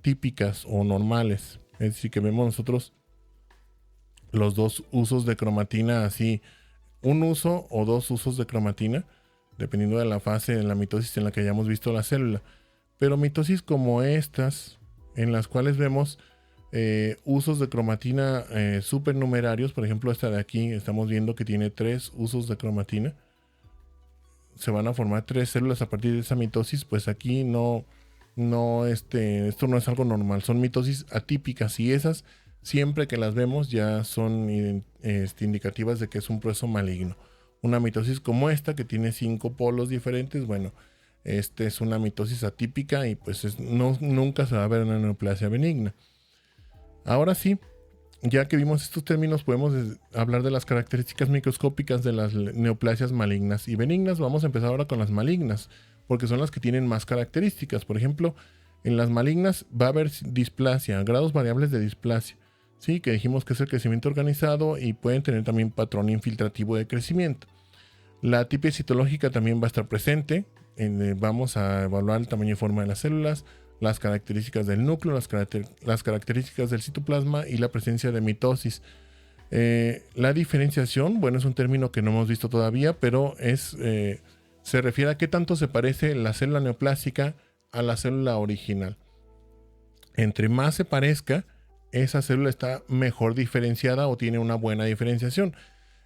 Speaker 1: típicas o normales. Es decir, que vemos nosotros los dos usos de cromatina así, un uso o dos usos de cromatina, dependiendo de la fase en la mitosis en la que hayamos visto la célula. Pero mitosis como estas, en las cuales vemos usos de cromatina supernumerarios, por ejemplo esta de aquí, estamos viendo que tiene 3 usos de cromatina. Se van a formar 3 células a partir de esa mitosis, pues aquí esto no es algo normal, son mitosis atípicas y esas siempre que las vemos ya son indicativas de que es un proceso maligno. Una mitosis como esta que tiene 5 polos diferentes, bueno, es una mitosis atípica y pues nunca se va a ver una neoplasia benigna. Ahora sí, ya que vimos estos términos, podemos hablar de las características microscópicas de las neoplasias malignas y benignas. Vamos a empezar ahora con las malignas, porque son las que tienen más características. Por ejemplo, en las malignas va a haber displasia, grados variables de displasia, ¿sí? Que dijimos que es el crecimiento organizado y pueden tener también patrón infiltrativo de crecimiento. La tipia citológica también va a estar presente. Vamos a evaluar el tamaño y forma de las células, las características del núcleo, las características del citoplasma y la presencia de mitosis. La diferenciación, bueno, es un término que no hemos visto todavía, pero se refiere a qué tanto se parece la célula neoplásica a la célula original. Entre más se parezca, esa célula está mejor diferenciada o tiene una buena diferenciación.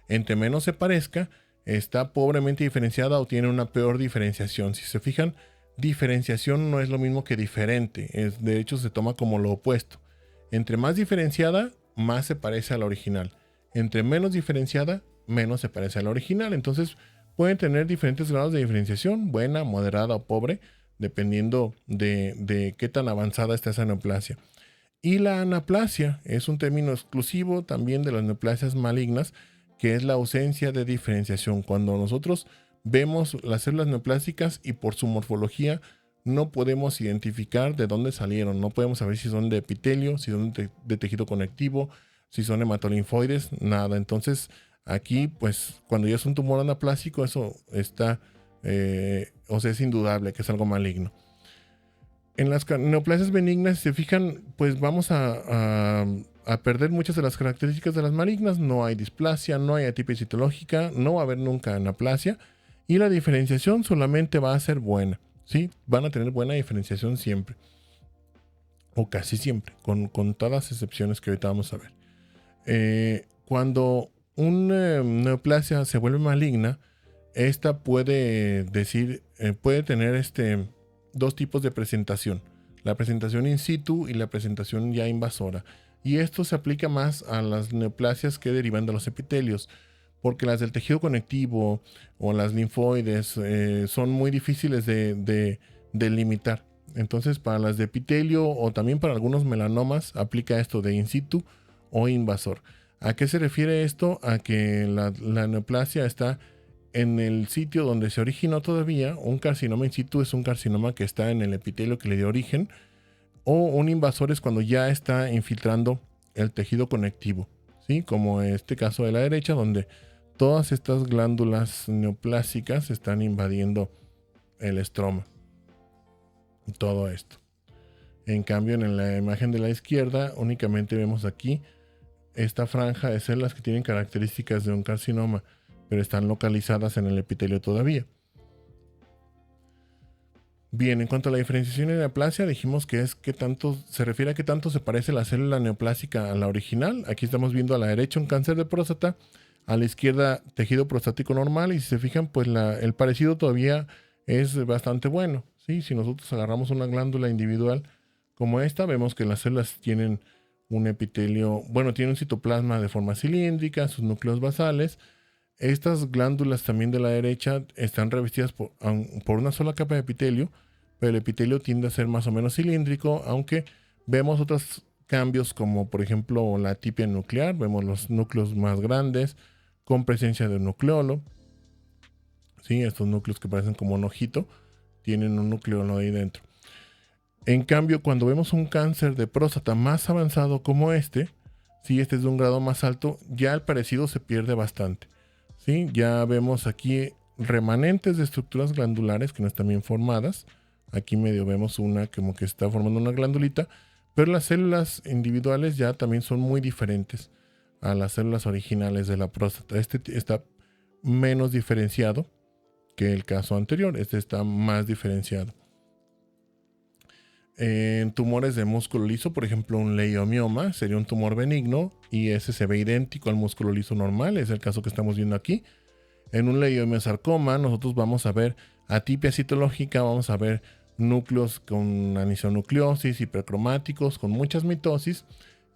Speaker 1: Entre menos se parezca, está pobremente diferenciada o tiene una peor diferenciación. Si se fijan, diferenciación no es lo mismo que diferente, de hecho se toma como lo opuesto. Entre más diferenciada, más se parece a la original. Entre menos diferenciada, menos se parece a la original. Entonces pueden tener diferentes grados de diferenciación, buena, moderada o pobre, dependiendo de qué tan avanzada está esa neoplasia. Y la anaplasia es un término exclusivo también de las neoplasias malignas, que es la ausencia de diferenciación. Cuando nosotros vemos las células neoplásicas y por su morfología no podemos identificar de dónde salieron, no podemos saber si son de epitelio, si son de tejido conectivo, si son hematolinfoides, nada. Entonces aquí pues cuando ya es un tumor anaplásico eso está, es indudable que es algo maligno. En las neoplasias benignas, si se fijan, pues vamos a perder muchas de las características de las malignas. No hay displasia, no hay atipia citológica, no va a haber nunca anaplasia. Y la diferenciación solamente va a ser buena, ¿sí? Van a tener buena diferenciación siempre. O casi siempre, con todas las excepciones que ahorita vamos a ver. Cuando una neoplasia se vuelve maligna, esta puede tener dos tipos de presentación. La presentación in situ y la presentación ya invasora. Y esto se aplica más a las neoplasias que derivan de los epitelios, porque las del tejido conectivo o las linfoides son muy difíciles de limitar. Entonces para las de epitelio o también para algunos melanomas aplica esto de in situ o invasor. ¿A qué se refiere esto? A que la neoplasia está en el sitio donde se originó todavía. Un carcinoma in situ es un carcinoma que está en el epitelio que le dio origen, o un invasor es cuando ya está infiltrando el tejido conectivo, ¿sí? Como en este caso de la derecha, donde todas estas glándulas neoplásicas están invadiendo el estroma. Todo esto. En cambio, en la imagen de la izquierda únicamente vemos aquí esta franja de células que tienen características de un carcinoma, pero están localizadas en el epitelio todavía. Bien, en cuanto a la diferenciación en neoplasia, dijimos que se refiere a qué tanto se parece la célula neoplásica a la original. Aquí estamos viendo a la derecha un cáncer de próstata, a la izquierda tejido prostático normal, y si se fijan, pues el parecido todavía es bastante bueno, ¿sí? Si nosotros agarramos una glándula individual como esta, vemos que las células tienen un epitelio, bueno, tiene un citoplasma de forma cilíndrica, sus núcleos basales. Estas glándulas también de la derecha están revestidas por una sola capa de epitelio, pero el epitelio tiende a ser más o menos cilíndrico, aunque vemos otros cambios como por ejemplo la atipia nuclear, vemos los núcleos más grandes con presencia de un nucleolo. ¿Sí? Estos núcleos que parecen como un ojito tienen un nucleolo ahí dentro. En cambio, cuando vemos un cáncer de próstata más avanzado como si este es de un grado más alto, ya el parecido se pierde bastante. ¿Sí? Ya vemos aquí remanentes de estructuras glandulares que no están bien formadas. Aquí medio vemos una como que está formando una glandulita, pero las células individuales ya también son muy diferentes a las células originales de la próstata. Este está menos diferenciado que el caso anterior. Este está más diferenciado. En tumores de músculo liso, por ejemplo, un leiomioma sería un tumor benigno y ese se ve idéntico al músculo liso normal, es el caso que estamos viendo aquí. En un leiomiosarcoma nosotros vamos a ver atipia citológica, vamos a ver núcleos con anisonucleosis, hipercromáticos, con muchas mitosis.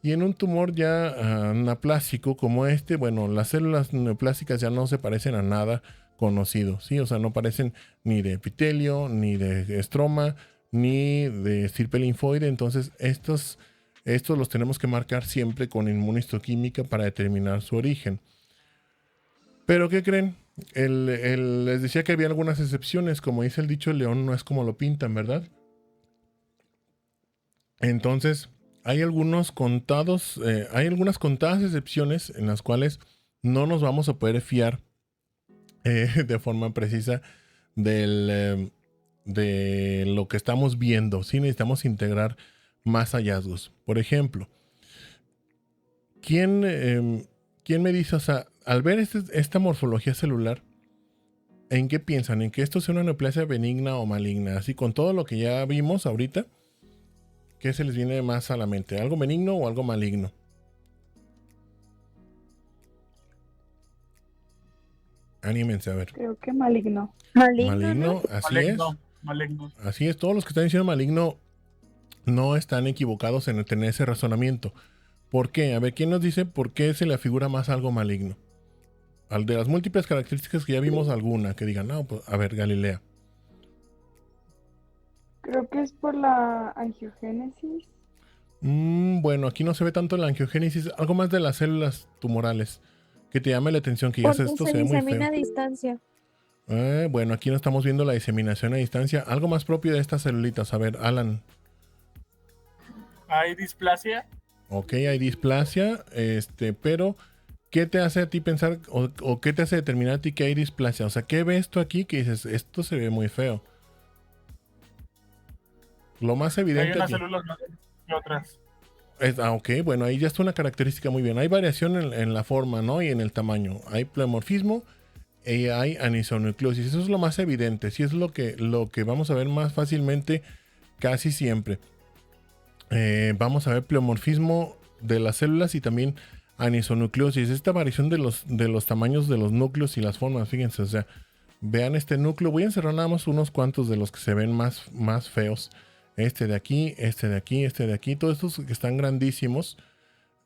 Speaker 1: Y en un tumor ya neoplásico como bueno, las células neoplásicas ya no se parecen a nada conocido, ¿sí? O sea, no parecen ni de epitelio, ni de estroma, ni de estirpe linfoide. Entonces, estos los tenemos que marcar siempre con inmunistoquímica para determinar su origen. Pero, ¿qué creen? Les decía que había algunas excepciones. Como dice el dicho, el león no es como lo pintan, ¿verdad? Entonces, hay algunas contadas excepciones en las cuales no nos vamos a poder fiar de forma precisa de lo que estamos viendo. Sí, necesitamos integrar más hallazgos. Por ejemplo, ¿quién me dice, o sea, al ver esta morfología celular, ¿en qué piensan? ¿En que esto sea una neoplasia benigna o maligna? Así con todo lo que ya vimos ahorita, ¿qué se les viene más a la mente? ¿Algo benigno o algo maligno? Anímense a ver.
Speaker 2: Creo que maligno.
Speaker 1: Maligno, así
Speaker 4: Maligno,
Speaker 1: es.
Speaker 4: maligno.
Speaker 1: Así es, todos los que están diciendo maligno no están equivocados en tener ese razonamiento. ¿Por qué? A ver, ¿quién nos dice por qué se le afigura más algo maligno? Al de las múltiples características que ya vimos, alguna que digan, no, pues, a ver, Galilea.
Speaker 2: Creo que es por la angiogénesis.
Speaker 1: Bueno, aquí no se ve tanto la angiogénesis, algo más de las células tumorales. Que te llame la atención, que ya
Speaker 5: Porque
Speaker 1: esto
Speaker 5: se
Speaker 1: se ve muy
Speaker 5: disemina
Speaker 1: feo.
Speaker 5: a distancia.
Speaker 1: Bueno, aquí no estamos viendo la diseminación a distancia. Algo más propio de estas celulitas. A ver, Alan.
Speaker 4: ¿Hay displasia?
Speaker 1: Ok, hay displasia, pero ¿qué te hace a ti pensar o qué te hace determinar a ti que hay displasia? O sea, ¿qué ves tú aquí que dices, esto se ve muy feo? Lo más
Speaker 4: Hay
Speaker 1: evidente
Speaker 4: unas
Speaker 1: aquí.
Speaker 4: células más que otras.
Speaker 1: Ok, bueno, ahí ya está una característica muy bien. Hay variación en la forma, ¿no? Y en el tamaño. Hay pleomorfismo y hay anisonucleosis. Eso es lo más evidente. Sí, es lo que vamos a ver más fácilmente casi siempre. Vamos a ver pleomorfismo de las células y también anisonucleosis. Esta variación de los tamaños de los núcleos y las formas, fíjense, o sea, vean este núcleo. Voy a encerrar nada más unos cuantos de los que se ven más feos. Este de aquí, este de aquí, este de aquí. Todos estos que están grandísimos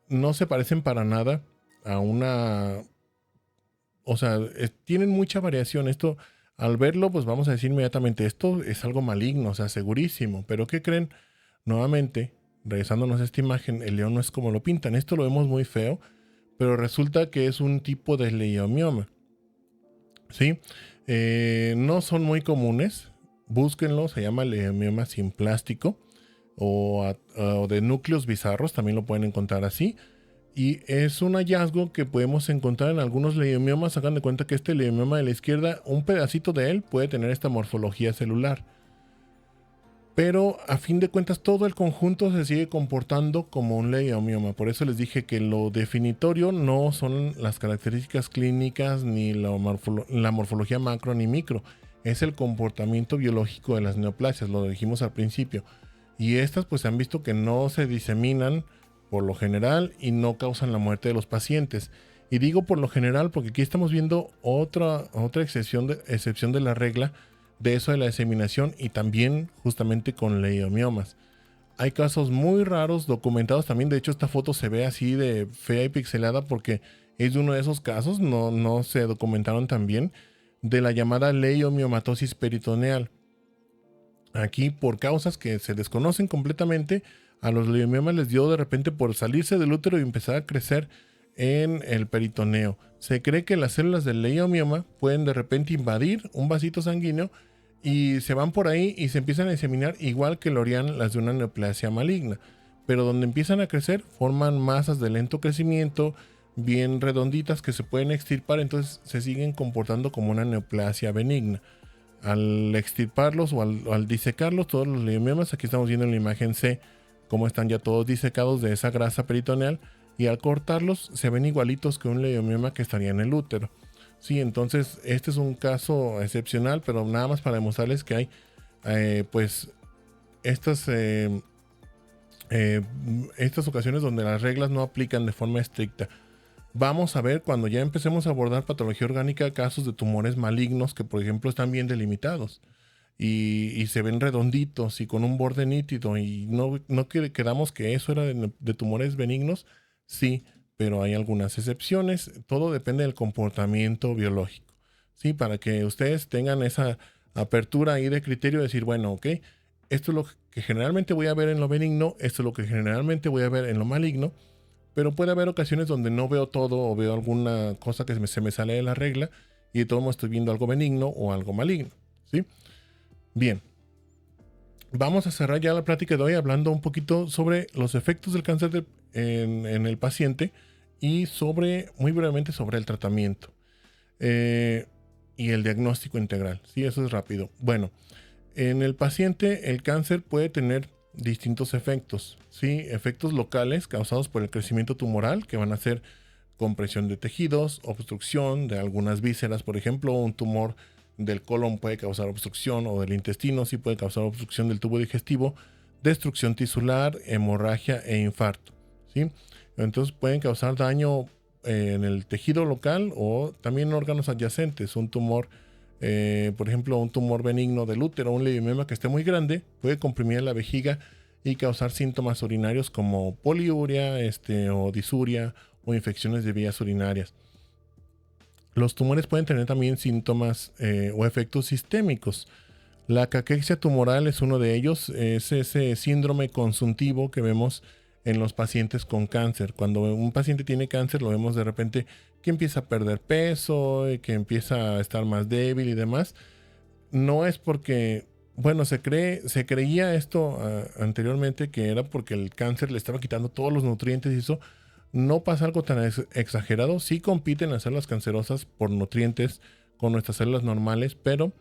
Speaker 1: no se parecen para nada a una... O sea, tienen mucha variación. Esto, al verlo, pues vamos a decir inmediatamente, esto es algo maligno, o sea, segurísimo. Pero ¿qué creen? Nuevamente, regresándonos a esta imagen, el león no es como lo pintan. Esto lo vemos muy feo, pero resulta que es un tipo de leiomioma. ¿Sí? No son muy comunes. Búsquenlo, se llama leiomioma simplástico o de núcleos bizarros, también lo pueden encontrar así. Y es un hallazgo que podemos encontrar en algunos leiomiomas. Hagan de cuenta que este leiomioma de la izquierda, un pedacito de él puede tener esta morfología celular. Pero a fin de cuentas todo el conjunto se sigue comportando como un leiomioma. Por eso les dije que lo definitorio no son las características clínicas ni la morfología macro ni micro. Es el comportamiento biológico de las neoplasias, lo dijimos al principio. Y estas pues se han visto que no se diseminan por lo general y no causan la muerte de los pacientes. Y digo por lo general porque aquí estamos viendo otra excepción de la regla de eso de la diseminación y también justamente con leiomiomas. Hay casos muy raros documentados también. De hecho, esta foto se ve así de fea y pixelada porque es de uno de esos casos, no se documentaron tan bien, de la llamada leiomiomatosis peritoneal. Aquí, por causas que se desconocen completamente, a los leiomiomas les dio de repente por salirse del útero y empezar a crecer en el peritoneo. Se cree que las células del leiomioma pueden de repente invadir un vasito sanguíneo y se van por ahí y se empiezan a diseminar igual que lo harían las de una neoplasia maligna. Pero donde empiezan a crecer, forman masas de lento crecimiento, bien redonditas que se pueden extirpar, entonces se siguen comportando como una neoplasia benigna. Al extirparlos o al disecarlos, todos los leiomiomas, aquí estamos viendo en la imagen C cómo están ya todos disecados de esa grasa peritoneal, y al cortarlos se ven igualitos que un leiomioma que estaría en el útero. Sí, entonces este es un caso excepcional, pero nada más para demostrarles que hay pues estas ocasiones donde las reglas no aplican de forma estricta. Vamos a ver cuando ya empecemos a abordar patología orgánica casos de tumores malignos que por ejemplo están bien delimitados y se ven redonditos y con un borde nítido, y no quedamos que eso era de tumores benignos. Sí, pero hay algunas excepciones. Todo depende del comportamiento biológico. Sí, para que ustedes tengan esa apertura ahí de criterio de decir, bueno, ok, esto es lo que generalmente voy a ver en lo benigno, esto es lo que generalmente voy a ver en lo maligno, pero puede haber ocasiones donde no veo todo o veo alguna cosa que se me sale de la regla y de todo modo estoy viendo algo benigno o algo maligno. ¿Sí? Bien. Vamos a cerrar ya la plática de hoy hablando un poquito sobre los efectos del cáncer en el paciente y muy brevemente sobre el tratamiento y el diagnóstico integral. Sí, eso es rápido. Bueno, en el paciente el cáncer puede tener distintos efectos. Sí, efectos locales causados por el crecimiento tumoral, que van a ser compresión de tejidos, obstrucción de algunas vísceras, por ejemplo, un tumor del colon puede causar obstrucción, o del intestino sí puede causar obstrucción del tubo digestivo, destrucción tisular, hemorragia e infarto. ¿Sí? Entonces pueden causar daño en el tejido local o también en órganos adyacentes. Un tumor, por ejemplo, un tumor benigno del útero, un leiomema que esté muy grande, puede comprimir la vejiga y causar síntomas urinarios como poliuria, o disuria o infecciones de vías urinarias. Los tumores pueden tener también síntomas o efectos sistémicos. La caquexia tumoral es uno de ellos. Es ese síndrome consuntivo que vemos en los pacientes con cáncer. Cuando un paciente tiene cáncer, lo vemos de repente que empieza a perder peso, que empieza a estar más débil y demás. No es porque, bueno, se creía esto anteriormente, que era porque el cáncer le estaba quitando todos los nutrientes y eso. No pasa algo tan exagerado. Sí compiten las células cancerosas por nutrientes con nuestras células normales, pero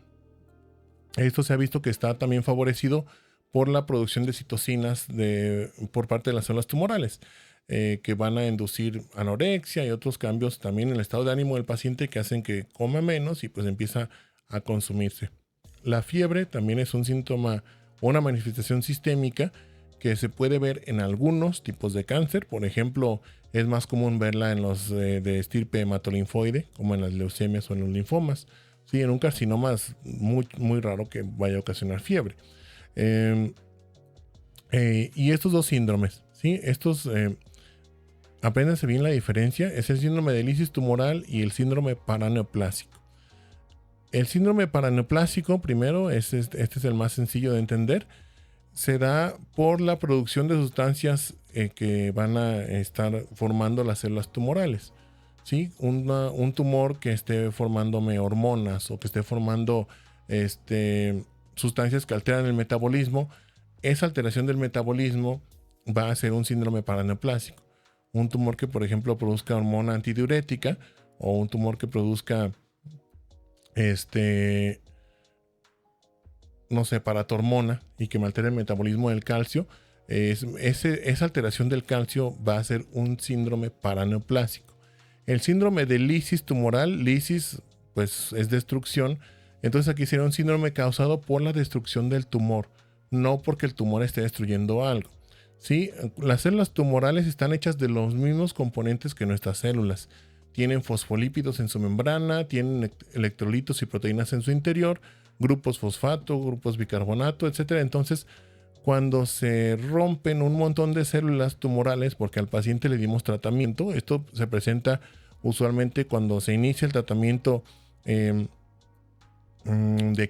Speaker 1: esto se ha visto que está también favorecido por la producción de citocinas por parte de las células tumorales, que van a inducir anorexia y otros cambios también en el estado de ánimo del paciente que hacen que coma menos y pues empieza a consumirse. La fiebre también es un síntoma o una manifestación sistémica que se puede ver en algunos tipos de cáncer. Por ejemplo, es más común verla en los de estirpe hematolinfoide, como en las leucemias o en los linfomas. Sí, en un carcinoma es muy, muy raro que vaya a ocasionar fiebre. Y estos dos síndromes, ¿sí? Apréndanse bien la diferencia. Es el síndrome de lisis tumoral y el síndrome paraneoplásico. El síndrome paraneoplásico, primero, este es el más sencillo de entender. Se da por la producción de sustancias que van a estar formando las células tumorales. ¿Sí? Un tumor que esté formándome hormonas o que esté formando sustancias que alteran el metabolismo, esa alteración del metabolismo va a ser un síndrome paraneoplásico. Un tumor que, por ejemplo, produzca hormona antidiurética, o un tumor que produzca no sé, paratormona y que me altere el metabolismo del calcio, esa alteración del calcio va a ser un síndrome paraneoplásico. El síndrome de lisis tumoral, lisis pues es destrucción, entonces aquí sería un síndrome causado por la destrucción del tumor, no porque el tumor esté destruyendo algo. ¿Sí? Las células tumorales están hechas de los mismos componentes que nuestras células. Tienen fosfolípidos en su membrana, tienen electrolitos y proteínas en su interior, grupos fosfato, grupos bicarbonato, etc. Entonces, cuando se rompen un montón de células tumorales porque al paciente le dimos tratamiento. Esto se presenta usualmente cuando se inicia el tratamiento de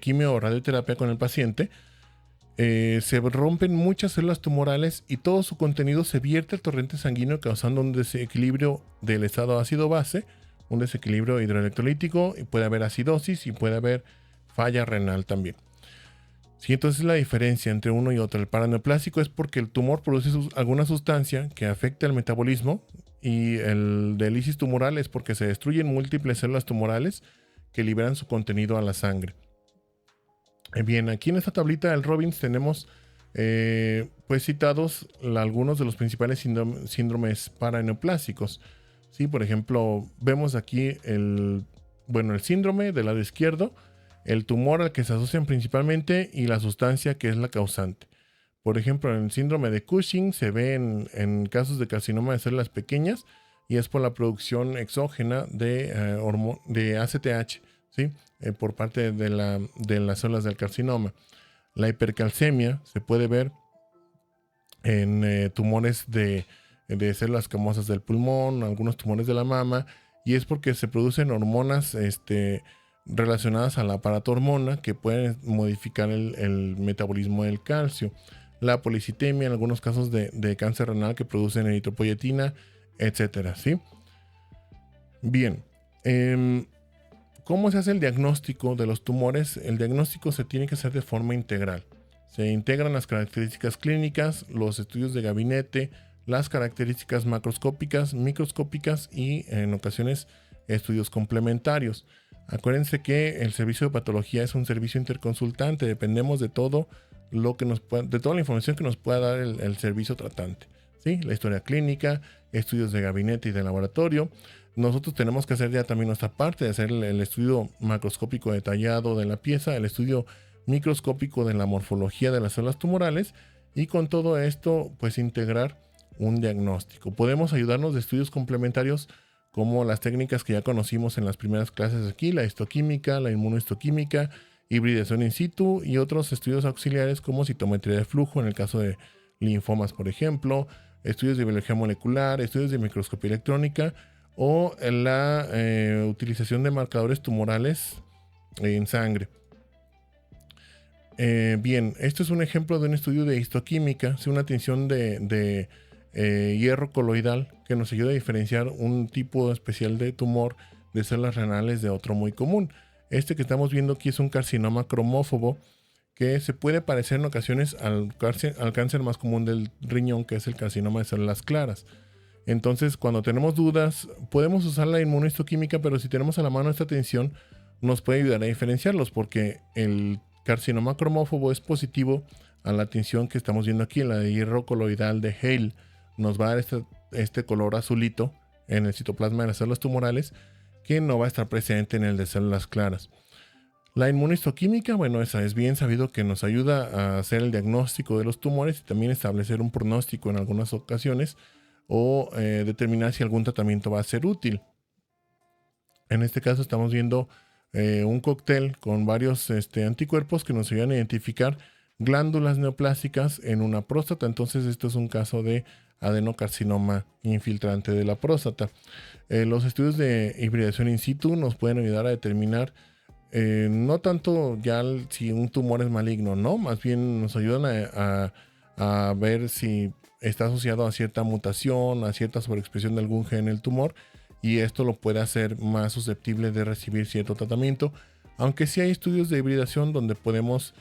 Speaker 1: quimio o radioterapia con el paciente. Se rompen muchas células tumorales y todo su contenido se vierte al torrente sanguíneo, causando un desequilibrio del estado ácido-base, un desequilibrio hidroelectrolítico, y puede haber acidosis y puede haber falla renal también. Sí, entonces la diferencia entre uno y otro, el paraneoplásico, es porque el tumor produce alguna sustancia que afecta el metabolismo, y el de lisis tumoral es porque se destruyen múltiples células tumorales que liberan su contenido a la sangre. Bien, aquí en esta tablita del Robbins tenemos pues citados algunos de los principales síndromes paraneoplásicos. Sí, por ejemplo, vemos aquí el síndrome del lado izquierdo, el tumor al que se asocian principalmente y la sustancia que es la causante. Por ejemplo, en el síndrome de Cushing se ve en casos de carcinoma de células pequeñas, y es por la producción exógena de ACTH, ¿sí? Por parte de las células del carcinoma. La hipercalcemia se puede ver en tumores de células escamosas del pulmón, algunos tumores de la mama, y es porque se producen hormonas relacionadas al aparato hormona que pueden modificar el metabolismo del calcio. La policitemia en algunos casos de cáncer renal que producen eritropoyetina, etcétera, ¿sí? Bien, ¿cómo se hace el diagnóstico de los tumores? El diagnóstico se tiene que hacer de forma integral. Se integran las características clínicas, los estudios de gabinete, las características macroscópicas, microscópicas y en ocasiones estudios complementarios. Acuérdense que el servicio de patología es un servicio interconsultante, dependemos de todo de toda la información que nos pueda dar el servicio tratante, ¿sí? La historia clínica, estudios de gabinete y de laboratorio. Nosotros tenemos que hacer ya también nuestra parte de hacer el estudio macroscópico detallado de la pieza, el estudio microscópico de la morfología de las células tumorales, y con todo esto pues integrar un diagnóstico. Podemos ayudarnos de estudios complementarios como las técnicas que ya conocimos en las primeras clases aquí, la histoquímica, la inmunohistoquímica, hibridación in situ y otros estudios auxiliares como citometría de flujo en el caso de linfomas, por ejemplo, estudios de biología molecular, estudios de microscopía electrónica o la utilización de marcadores tumorales en sangre. Bien, esto es un ejemplo de un estudio de histoquímica, una tinción de hierro coloidal que nos ayuda a diferenciar un tipo especial de tumor de células renales de otro muy común. Este que estamos viendo aquí es un carcinoma cromófobo que se puede parecer en ocasiones al cáncer más común del riñón, que es el carcinoma de células claras. Entonces, cuando tenemos dudas, podemos usar la inmunohistoquímica, pero si tenemos a la mano esta tinción, nos puede ayudar a diferenciarlos, porque el carcinoma cromófobo es positivo a la tinción que estamos viendo aquí, la de hierro coloidal de Hale. Nos va a dar este color azulito en el citoplasma de las células tumorales, que no va a estar presente en el de células claras. La inmunohistoquímica, bueno, esa es bien sabido que nos ayuda a hacer el diagnóstico de los tumores y también establecer un pronóstico en algunas ocasiones o determinar si algún tratamiento va a ser útil. En este caso estamos viendo un cóctel con varios anticuerpos que nos ayudan a identificar glándulas neoplásicas en una próstata. Entonces esto es un caso de adenocarcinoma infiltrante de la próstata. Los estudios de hibridación in situ nos pueden ayudar a determinar no tanto ya si un tumor es maligno, no, más bien nos ayudan a ver si está asociado a cierta mutación, a cierta sobreexpresión de algún gen en el tumor, y esto lo puede hacer más susceptible de recibir cierto tratamiento, aunque sí hay estudios de hibridación donde podemos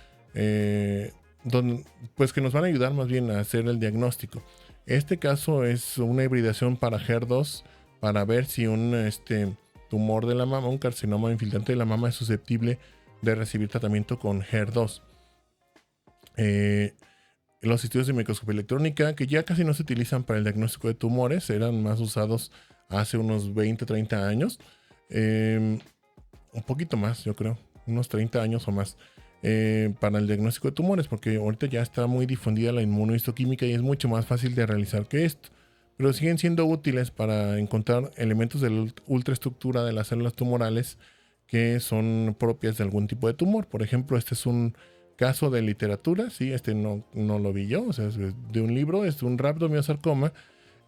Speaker 1: pues que nos van a ayudar más bien a hacer el diagnóstico. Este caso es una hibridación para HER2 para ver si un tumor de la mama, un carcinoma infiltrante de la mama, es susceptible de recibir tratamiento con HER2. Los estudios de microscopía electrónica, que ya casi no se utilizan para el diagnóstico de tumores, eran más usados hace unos 20, 30 años. Un poquito más, yo creo, unos 30 años o más. Para el diagnóstico de tumores, porque ahorita ya está muy difundida la inmunohistoquímica y es mucho más fácil de realizar que esto, pero siguen siendo útiles para encontrar elementos de la ultraestructura de las células tumorales que son propias de algún tipo de tumor. Por ejemplo, este es un caso de literatura, sí, no lo vi yo, o sea, es de un libro, es un rhabdomyosarcoma,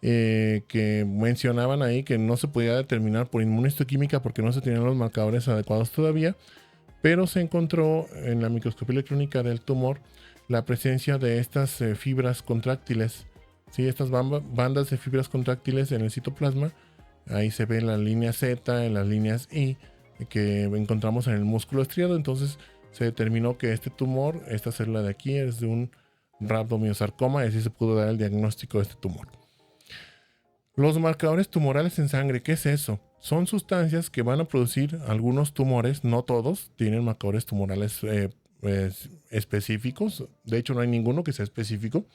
Speaker 1: que mencionaban ahí que no se podía determinar por inmunohistoquímica porque no se tenían los marcadores adecuados todavía, pero se encontró en la microscopía electrónica del tumor la presencia de estas fibras contráctiles, ¿sí? Estas bandas de fibras contráctiles en el citoplasma. Ahí se ve en las líneas Z, en las líneas I, que encontramos en el músculo estriado. Entonces se determinó que este tumor, esta célula de aquí, es de un rhabdomyosarcoma, y así se pudo dar el diagnóstico de este tumor. Los marcadores tumorales en sangre, ¿qué es eso? Son sustancias que van a producir algunos tumores, no todos tienen marcadores tumorales específicos. De hecho, no hay ninguno que sea específico,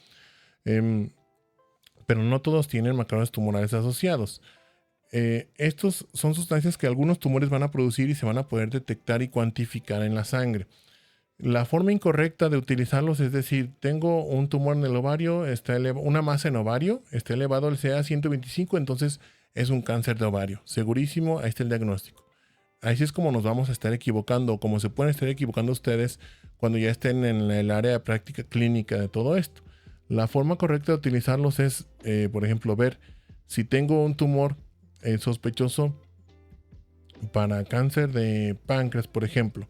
Speaker 1: pero no todos tienen marcadores tumorales asociados. Estos son sustancias que algunos tumores van a producir y se van a poder detectar y cuantificar en la sangre. La forma incorrecta de utilizarlos es decir, tengo un tumor en el ovario, una masa en ovario, está elevado el CA125, entonces es un cáncer de ovario. Segurísimo, ahí está el diagnóstico. Así es como nos vamos a estar equivocando, como se pueden estar equivocando ustedes cuando ya estén en el área de práctica clínica de todo esto. La forma correcta de utilizarlos es, por ejemplo, ver si tengo un tumor sospechoso para cáncer de páncreas, por ejemplo.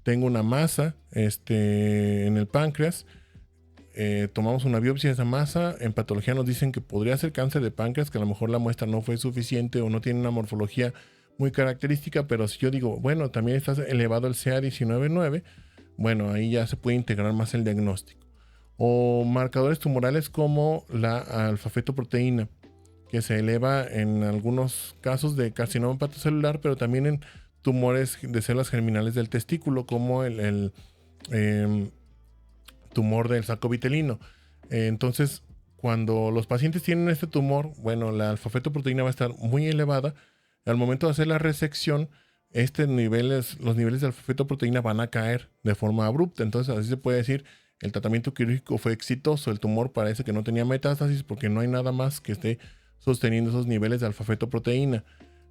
Speaker 1: Tengo una masa en el páncreas, tomamos una biopsia de esa masa, en patología nos dicen que podría ser cáncer de páncreas, que a lo mejor la muestra no fue suficiente o no tiene una morfología muy característica, pero si yo digo, bueno, también está elevado el CA199, bueno, ahí ya se puede integrar más el diagnóstico. O marcadores tumorales como la alfa-fetoproteína, que se eleva en algunos casos de carcinoma hepatocelular, pero también en tumores de células germinales del testículo, como el tumor del saco vitelino. Entonces, cuando los pacientes tienen este tumor, bueno, la alfa-fetoproteína va a estar muy elevada. Al momento de hacer la resección, los niveles de alfa-fetoproteína van a caer de forma abrupta. Entonces, así se puede decir, el tratamiento quirúrgico fue exitoso. El tumor parece que no tenía metástasis porque no hay nada más que esté sosteniendo esos niveles de alfa-fetoproteína.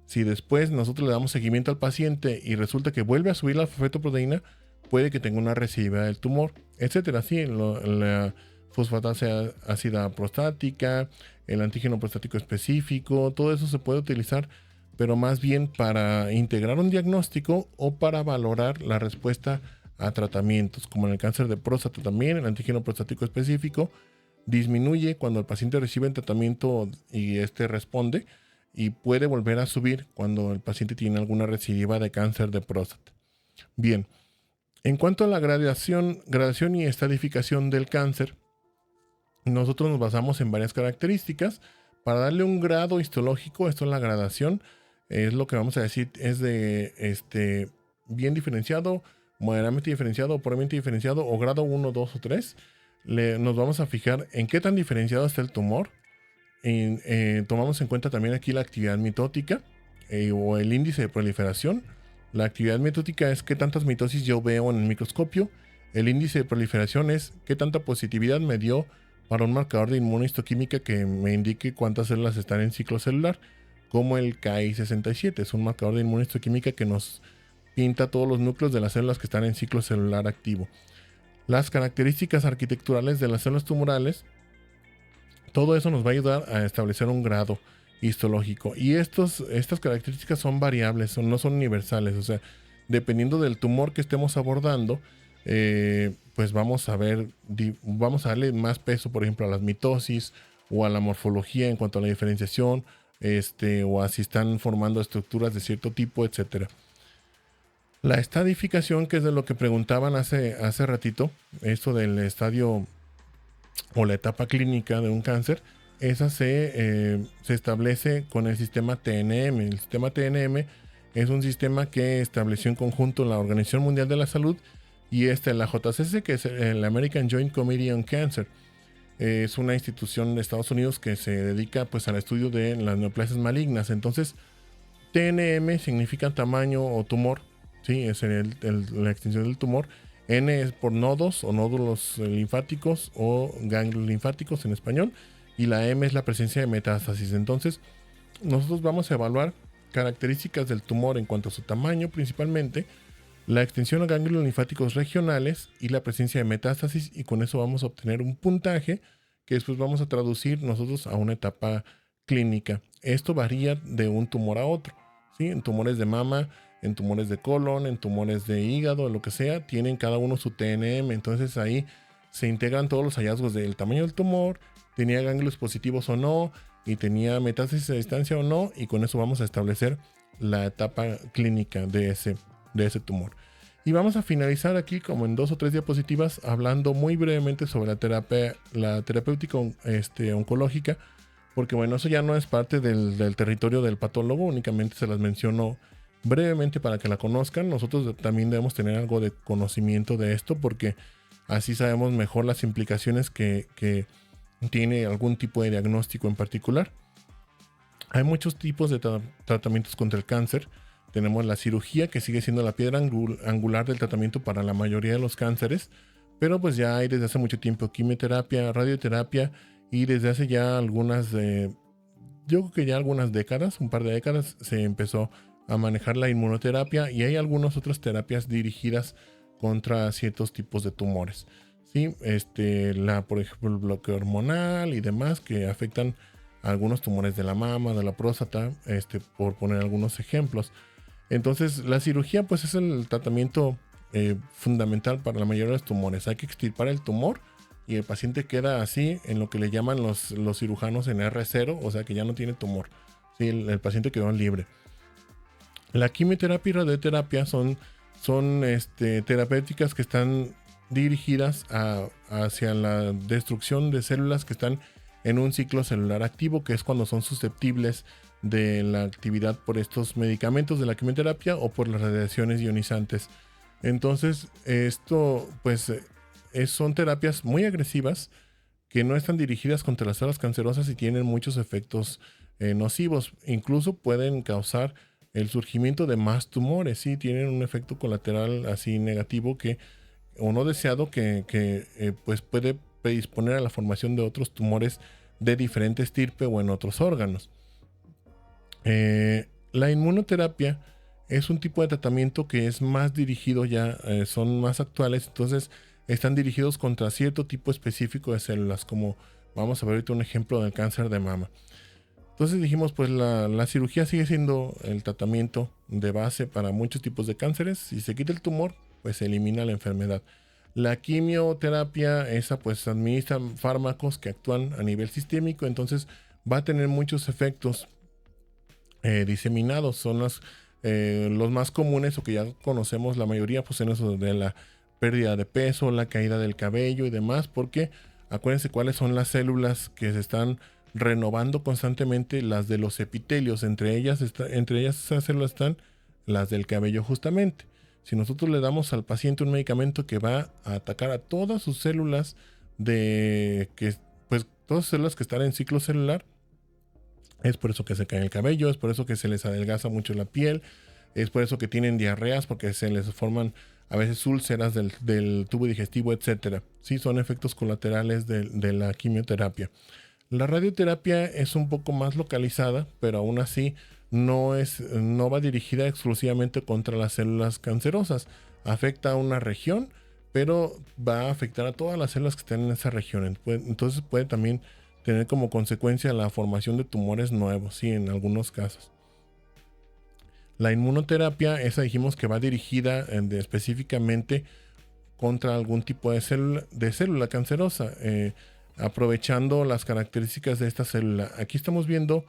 Speaker 1: Si después nosotros le damos seguimiento al paciente y resulta que vuelve a subir la alfa-fetoproteína, puede que tenga una recidiva del tumor, etcétera. Sí, la fosfatasa ácida prostática, el antígeno prostático específico, todo eso se puede utilizar, pero más bien para integrar un diagnóstico o para valorar la respuesta a tratamientos, como en el cáncer de próstata también, el antígeno prostático específico disminuye cuando el paciente recibe el tratamiento y responde, y puede volver a subir cuando el paciente tiene alguna recidiva de cáncer de próstata. Bien, en cuanto a la gradación y estadificación del cáncer, nosotros nos basamos en varias características. Para darle un grado histológico, esto es la gradación, es lo que vamos a decir, es de bien diferenciado, moderadamente diferenciado, pobremente diferenciado, o grado 1, 2 o 3. Nos vamos a fijar en qué tan diferenciado está el tumor. Tomamos en cuenta también aquí la actividad mitótica o el índice de proliferación. La actividad mitótica es qué tantas mitosis yo veo en el microscopio. El índice de proliferación es qué tanta positividad me dio para un marcador de inmunohistoquímica que me indique cuántas células están en ciclo celular, como el Ki67. Es un marcador de inmunohistoquímica que nos pinta todos los núcleos de las células que están en ciclo celular activo. Las características arquitecturales de las células tumorales, todo eso nos va a ayudar a establecer un grado histológico. Y estas características son variables, no son universales. O sea, dependiendo del tumor que estemos abordando, pues vamos a darle más peso, por ejemplo, a las mitosis o a la morfología en cuanto a la diferenciación, o a si están formando estructuras de cierto tipo, etcétera. La estadificación, que es de lo que preguntaban hace ratito, esto del estadio o la etapa clínica de un cáncer, esa se establece con el sistema TNM. El sistema TNM es un sistema que estableció en conjunto la Organización Mundial de la Salud y la JCC, que es el American Joint Committee on Cancer. Es una institución de Estados Unidos que se dedica pues al estudio de las neoplasias malignas. Entonces, TNM significa tamaño o tumor, ¿sí? Es la extensión del tumor. N es por nodos o nódulos linfáticos o ganglios linfáticos en español. Y la M es la presencia de metástasis. Entonces, nosotros vamos a evaluar características del tumor en cuanto a su tamaño principalmente, la extensión a ganglios linfáticos regionales y la presencia de metástasis, y con eso vamos a obtener un puntaje que después vamos a traducir nosotros a una etapa clínica. Esto varía de un tumor a otro, ¿sí? En tumores de mama, en tumores de colon, en tumores de hígado, lo que sea, tienen cada uno su TNM. Entonces ahí se integran todos los hallazgos del tamaño del tumor, tenía ganglios positivos o no, y tenía metástasis a distancia o no, y con eso vamos a establecer la etapa clínica de ese tumor. Y vamos a finalizar aquí como en 2 o 3 diapositivas hablando muy brevemente sobre la terapéutica oncológica, porque bueno, eso ya no es parte del territorio del patólogo, únicamente se las menciono brevemente para que la conozcan. Nosotros también debemos tener algo de conocimiento de esto, porque así sabemos mejor las implicaciones que tiene algún tipo de diagnóstico en particular. Hay muchos tipos de tratamientos contra el cáncer. Tenemos la cirugía, que sigue siendo la piedra angular del tratamiento para la mayoría de los cánceres, pero pues ya hay desde hace mucho tiempo quimioterapia, radioterapia, y desde hace ya yo creo que ya algunas décadas, un par de décadas, se empezó a manejar la inmunoterapia, y hay algunas otras terapias dirigidas contra ciertos tipos de tumores. Sí, por ejemplo, el bloqueo hormonal y demás que afectan a algunos tumores de la mama, de la próstata, por poner algunos ejemplos. Entonces, la cirugía pues es el tratamiento fundamental para la mayoría de los tumores. Hay que extirpar el tumor y el paciente queda así en lo que le llaman los cirujanos en R0, o sea que ya no tiene tumor. Sí, el paciente quedó libre. La quimioterapia y radioterapia son terapéuticas que están dirigidas hacia la destrucción de células que están en un ciclo celular activo, que es cuando son susceptibles de la actividad por estos medicamentos de la quimioterapia o por las radiaciones ionizantes. Entonces, esto pues son terapias muy agresivas que no están dirigidas contra las células cancerosas y tienen muchos efectos nocivos. Incluso pueden causar el surgimiento de más tumores, ¿sí? Tienen un efecto colateral así negativo o no deseado que pues puede predisponer a la formación de otros tumores de diferente estirpe o en otros órganos. La inmunoterapia es un tipo de tratamiento que es más dirigido son más actuales, entonces están dirigidos contra cierto tipo específico de células, como vamos a ver ahorita un ejemplo del cáncer de mama. Entonces dijimos, pues la cirugía sigue siendo el tratamiento de base para muchos tipos de cánceres. Si se quita el tumor, pues se elimina la enfermedad. La quimioterapia, esa pues administra fármacos que actúan a nivel sistémico, entonces va a tener muchos efectos diseminados. Son los más comunes o que ya conocemos la mayoría, pues en eso de la pérdida de peso, la caída del cabello y demás, porque acuérdense cuáles son las células que se están renovando constantemente, las de los epitelios. Entre ellas esas células están las del cabello justamente. Si nosotros le damos al paciente un medicamento que va a atacar a todas sus células todas sus células que están en ciclo celular, es por eso que se cae el cabello, es por eso que se les adelgaza mucho la piel, es por eso que tienen diarreas, porque se les forman a veces úlceras del tubo digestivo, etcétera. Sí, son efectos colaterales de la quimioterapia. La radioterapia es un poco más localizada, pero aún así no va dirigida exclusivamente contra las células cancerosas. Afecta a una región, pero va a afectar a todas las células que están en esa región. Entonces puede también tener como consecuencia la formación de tumores nuevos, sí, en algunos casos. La inmunoterapia, esa dijimos que va dirigida específicamente contra algún tipo de célula cancerosa, aprovechando las características de esta célula. Aquí estamos viendo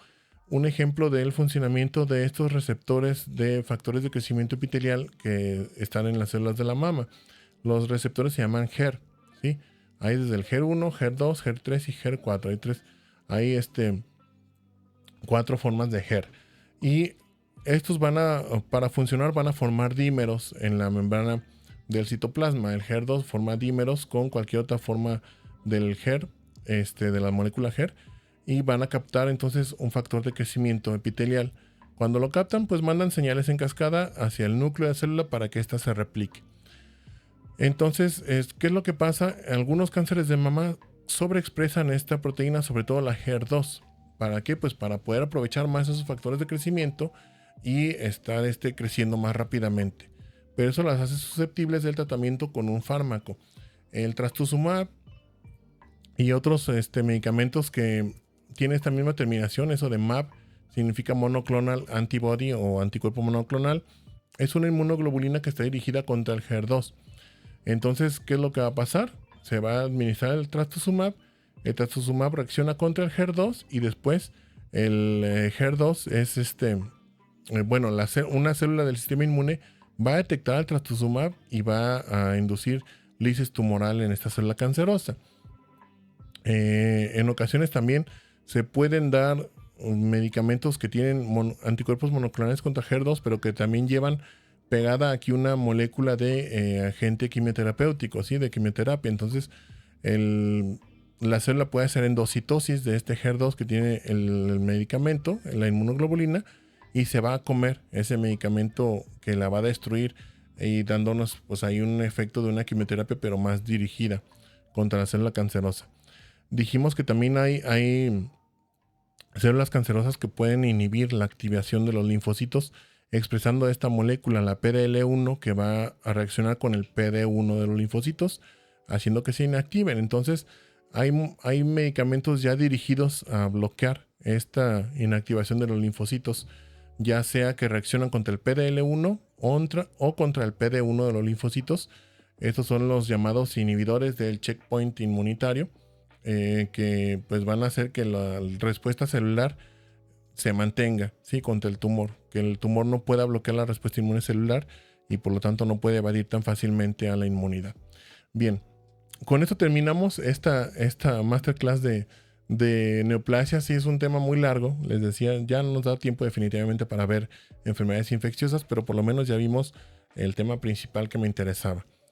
Speaker 1: un ejemplo del funcionamiento de estos receptores de factores de crecimiento epitelial que están en las células de la mama. Los receptores se llaman HER, ¿sí? Hay desde el HER1, HER2, HER3 y HER4. Hay 4 formas de HER. Y estos para funcionar, van a formar dímeros en la membrana del citoplasma. El HER2 forma dímeros con cualquier otra forma del HER, de la molécula HER, y van a captar entonces un factor de crecimiento epitelial. Cuando lo captan, pues mandan señales en cascada hacia el núcleo de la célula para que ésta se replique. Entonces, ¿qué es lo que pasa? Algunos cánceres de mama sobreexpresan esta proteína, sobre todo la HER2. ¿Para qué? Pues para poder aprovechar más esos factores de crecimiento y estar creciendo más rápidamente. pero eso las hace susceptibles del tratamiento con un fármaco. El trastuzumab y otros medicamentos que tienen esta misma terminación, eso de MAB, significa monoclonal antibody o anticuerpo monoclonal, es una inmunoglobulina que está dirigida contra el HER2. Entonces, ¿qué es lo que va a pasar? Se va a administrar el trastuzumab reacciona contra el HER2 y después el HER2 es una célula del sistema inmune va a detectar el trastuzumab y va a inducir lisis tumoral en esta célula cancerosa. En ocasiones también se pueden dar medicamentos que tienen anticuerpos monoclonales contra HER2, pero que también llevan pegada aquí una molécula de agente quimioterapéutico, ¿sí? De quimioterapia. Entonces, la célula puede hacer endocitosis de este HER2 que tiene el medicamento, la inmunoglobulina, y se va a comer ese medicamento que la va a destruir y dándonos pues ahí un efecto de una quimioterapia, pero más dirigida contra la célula cancerosa. Dijimos que también hay células cancerosas que pueden inhibir la activación de los linfocitos expresando esta molécula, la PDL1, que va a reaccionar con el PD1 de los linfocitos, haciendo que se inactiven. Entonces, hay medicamentos ya dirigidos a bloquear esta inactivación de los linfocitos, ya sea que reaccionan contra el PDL1 o contra el PD1 de los linfocitos. Estos son los llamados inhibidores del checkpoint inmunitario, que pues van a hacer que la respuesta celular se mantenga, ¿sí? Contra el tumor, que el tumor no pueda bloquear la respuesta inmune celular y por lo tanto no puede evadir tan fácilmente a la inmunidad. Bien, con esto terminamos esta masterclass de neoplasia. Sí, es un tema muy largo, les decía, ya no nos da tiempo definitivamente para ver enfermedades infecciosas, pero por lo menos ya vimos el tema principal que me interesaba.